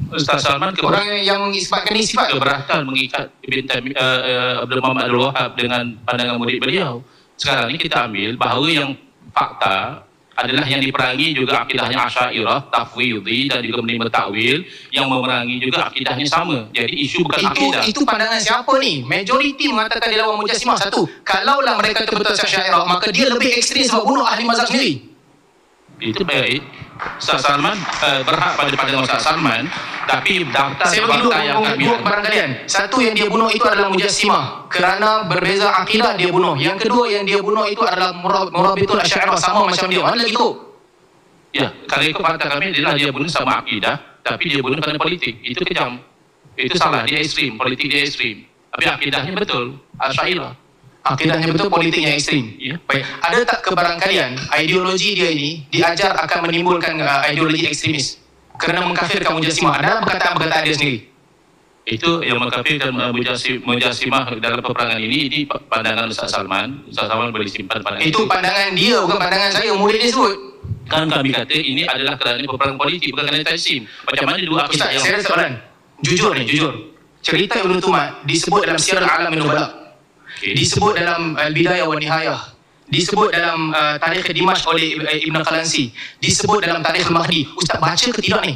Ustaz Salman orang yang isbatkan ini sifat keberatan mengikat Abdul Muhammad Abdul Wahab dengan pandangan murid beliau. Sekarang ni kita ambil bahawa yang fakta adalah yang diperangi juga akidahnya Asy'ariyah Tafwidhi dan juga menerima takwil, yang memerangi juga akidahnya sama. Jadi isu bukan akidah. Itu pandangan siapa ni? Majoriti mengatakan dia lawan Mujassimah. Satu, kalaulah mereka betul-betul Asy'ariyah, maka dia lebih ekstrim sebab bunuh ahli mazhab sendiri. Itu baik. Ustaz Salman berhak pada pandangan Ustaz Salman, tapi daftar saya bagi dua barang kalian. Satu, yang dia bunuh itu adalah Mujassimah kerana berbeza akidah dia bunuh. Yang kedua, yang dia bunuh itu adalah Murabitun Asy'ariyah, sama macam dia. Mana lagi tu? Ya, kalau ikut fakta kami adalah dia bunuh sama akidah, tapi dia bunuh kerana politik. Itu kejam. Itu salah, dia ekstrim, politik dia ekstrim. Tapi akidahnya betul, Asy'ariyah. Akidahnya betul, politiknya ekstrim. Ya. Baik, ada tak kebarangkalian ideologi dia ini diajar akan menimbulkan ideologi ekstremis kerana mengkafirkan Mujassimah dalam perkataan dia sendiri? Itu yang mengkafirkan Mujassimah dalam peperangan ini pandangan Ustaz Salman. Ustaz Salman boleh simpan pandangan itu. Pandangan dia, bukan pandangan saya. Murid dia sebut. Kan kami kata ini adalah kerana peperangan politik, bukan kerana tajsim. Macam mana dua akidah yang... Saya ada soalan. Jujur. Cerita Ibn Tumat disebut dalam Syiar Al-A'lam Nubala. Disebut dalam Al-Bidayah wa Nihayah, disebut dalam Tarikh Dimashq oleh Ibn Qalansi, disebut dalam Tarikh Al-Mahdi. Ustaz baca ke tidak ni?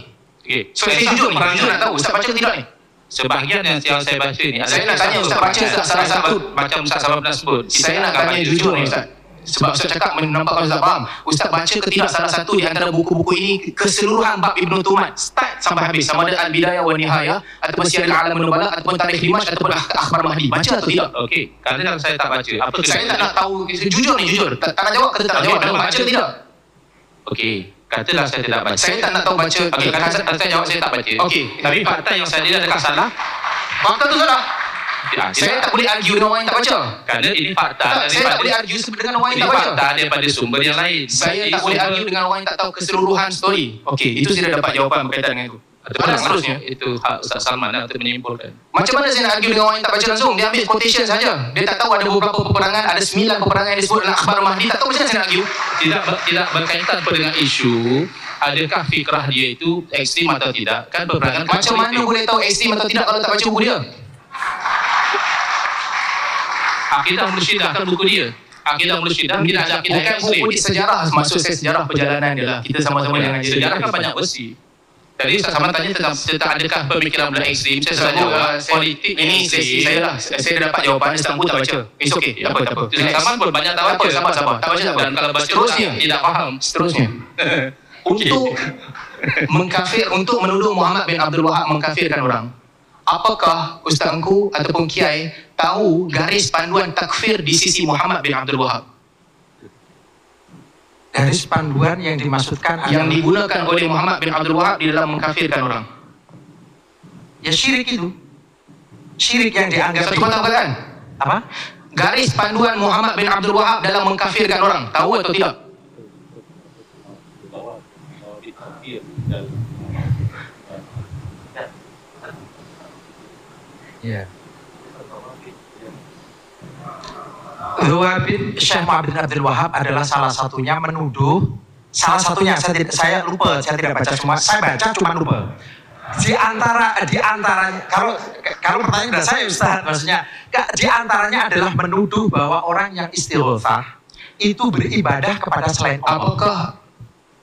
So saya jujur nak tahu Ustaz baca ke tidak ni? Sebahagian yang saya baca ni, saya nak tanya Ustaz baca salah satu. Macam Ustaz Salman pernah sebut, saya nak tanya jujur ni Ustaz, sebab Ustaz cakap menampakkan Ustaz faham. Ustaz baca ke tidak salah satu di antara buku-buku ini, keseluruhan bab Ibn Tumat start sampai habis, sama ada Al-Bidayah wa Nihayah ataupun Syiar Al-A'lam Nubala ataupun Tarikh Dimashq ataupun Akhbar Mahdi? Baca atau tidak? Okey, kerana saya tak baca. Apa saya tak nak tahu, jujur. Tak nak jawab ke tak nak jawab, baca ke tidak? Okey, katalah saya tidak baca. Saya tak nak tahu baca. Okey, saya jawab saya tak baca. Okey, tapi fakta yang saya lihat adakah salah? Fakta tu salah. Saya tak boleh argue dengan orang yang tak baca. Kerana ini fakta. Saya tak boleh argue dengan orang yang tak baca. Ini fakta daripada sumber yang lain. Saya tak boleh argue dengan orang yang tak tahu keseluruhan story. Okey, itu saya dah dapat jawapan berkaitan dengan itu. Seterusnya itu hak Ustaz Salman untuk menyimpulkan. Macam mana saya nak argue dengan orang yang tak baca langsung? Dia ambil quotation saja. Dia tak tahu ada beberapa peperangan, ada 9 peperangan yang disebut dalam Akhbar Mahdi. Tak tahu macam mana saya nak argue. Tidak berkaitan dengan isu adakah fikrah dia itu ekstrim atau tidak. Kan peperangan macam mana boleh tahu ekstrim atau tidak kalau tak baca buku dia? Akidah Mursyidah kan buku dia. Akidah Mursyidah tidak ada akidah ekstrim. Buku sejarah, maksud saya sejarah perjalanan dia lah. Kita sama-sama dengan dia. Sejarah kan banyak versi. Tadi Ustaz Salman tanya tentang adakah pemikiran belah ekstrim. Saya jawab politik ini saya dapat jawapan, Ustaz pun tak baca. It's okay, tak apa. Ustaz Salman pun banyak tak baca. Sabar. Tak baca. Dan kalau baca tidak faham. Seterusnya. Untuk mengkafir, untuk menuduh Muhammad bin Abdul Wahab mengkafirkan orang, apakah Ustaz Engku ataupun Kiai tahu garis panduan takfir di sisi Muhammad bin Abdul Wahab? Garis panduan yang dimaksudkan yang digunakan oleh Muhammad bin Abdul Wahab di dalam mengkafirkan orang. Ya syirik itu. Syirik yang dianggap satu perkataan. Apa? Garis panduan Muhammad bin Abdul Wahab dalam mengkafirkan orang. Tahu atau tidak? Ya. Wahabit Syekh Muhammad bin Abdul Wahab adalah salah satunya menuduh, saya lupa, saya tidak baca semua, saya baca cuma lupa. Di antara kalau pertanyaan dari saya Ustaz, maksudnya di antaranya adalah menuduh bahwa orang yang istighosah itu beribadah kepada selain Allah. Apakah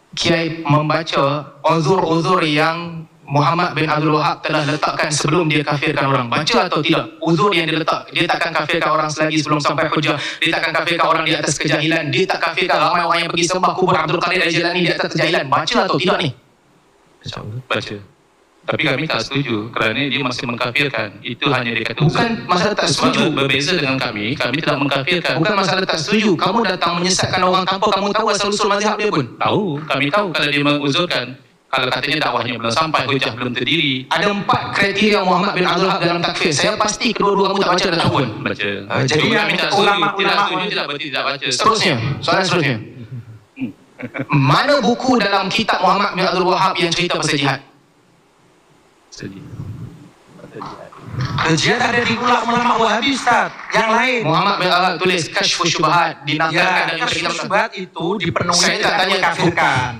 Kiai membaca uzur-uzur yang Muhammad bin Abdul Wahab telah letakkan sebelum dia kafirkan orang? Baca atau tidak? Uzur yang dia letak, dia takkan kafirkan orang selagi sebelum sampai hujah. Dia takkan kafirkan orang di atas kejahilan. Dia tak kafirkan ramai orang yang pergi sembah kubur Abdul Qadir Al-Jilani di atas kejahilan. Baca atau tidak ni? Baca. Tapi kami tak setuju kerana dia masih mengkafirkan. Itu hanya dia kata Bukan masalah tak setuju. Berbeza dengan kami tidak mengkafirkan. Bukan masalah tak setuju. Kamu datang menyesatkan orang tanpa kamu tahu asal-usul mazhab dia pun. Tahu, kami tahu kalau dia menguzurkan. Kalau katanya dakwahnya belum sampai, hujah belum terdiri. Ada 4 kriteria Muhammad bin Abdul Wahab dalam takfir. Saya pasti kedua-dua kamu tak baca dan tak pun. Baca. Jadi yang kami tak ulama- setuju, tidak ulama- setuju, tidak berarti tidak baca. Seterusnya, soalan seterusnya. Mana buku dalam kitab Muhammad bin Abdul Wahab yang cerita pasal jihad? Sedih. Jihad ada di ulama Wahabi, Ustaz. Yang lain. Muhammad bin Abdul Wahab tulis Kashfus Syubhat, dinanggarkan Ya, dalam kasus kitab. syubhat itu dipenuhi Saya tak dengan tanya mengkafirkan.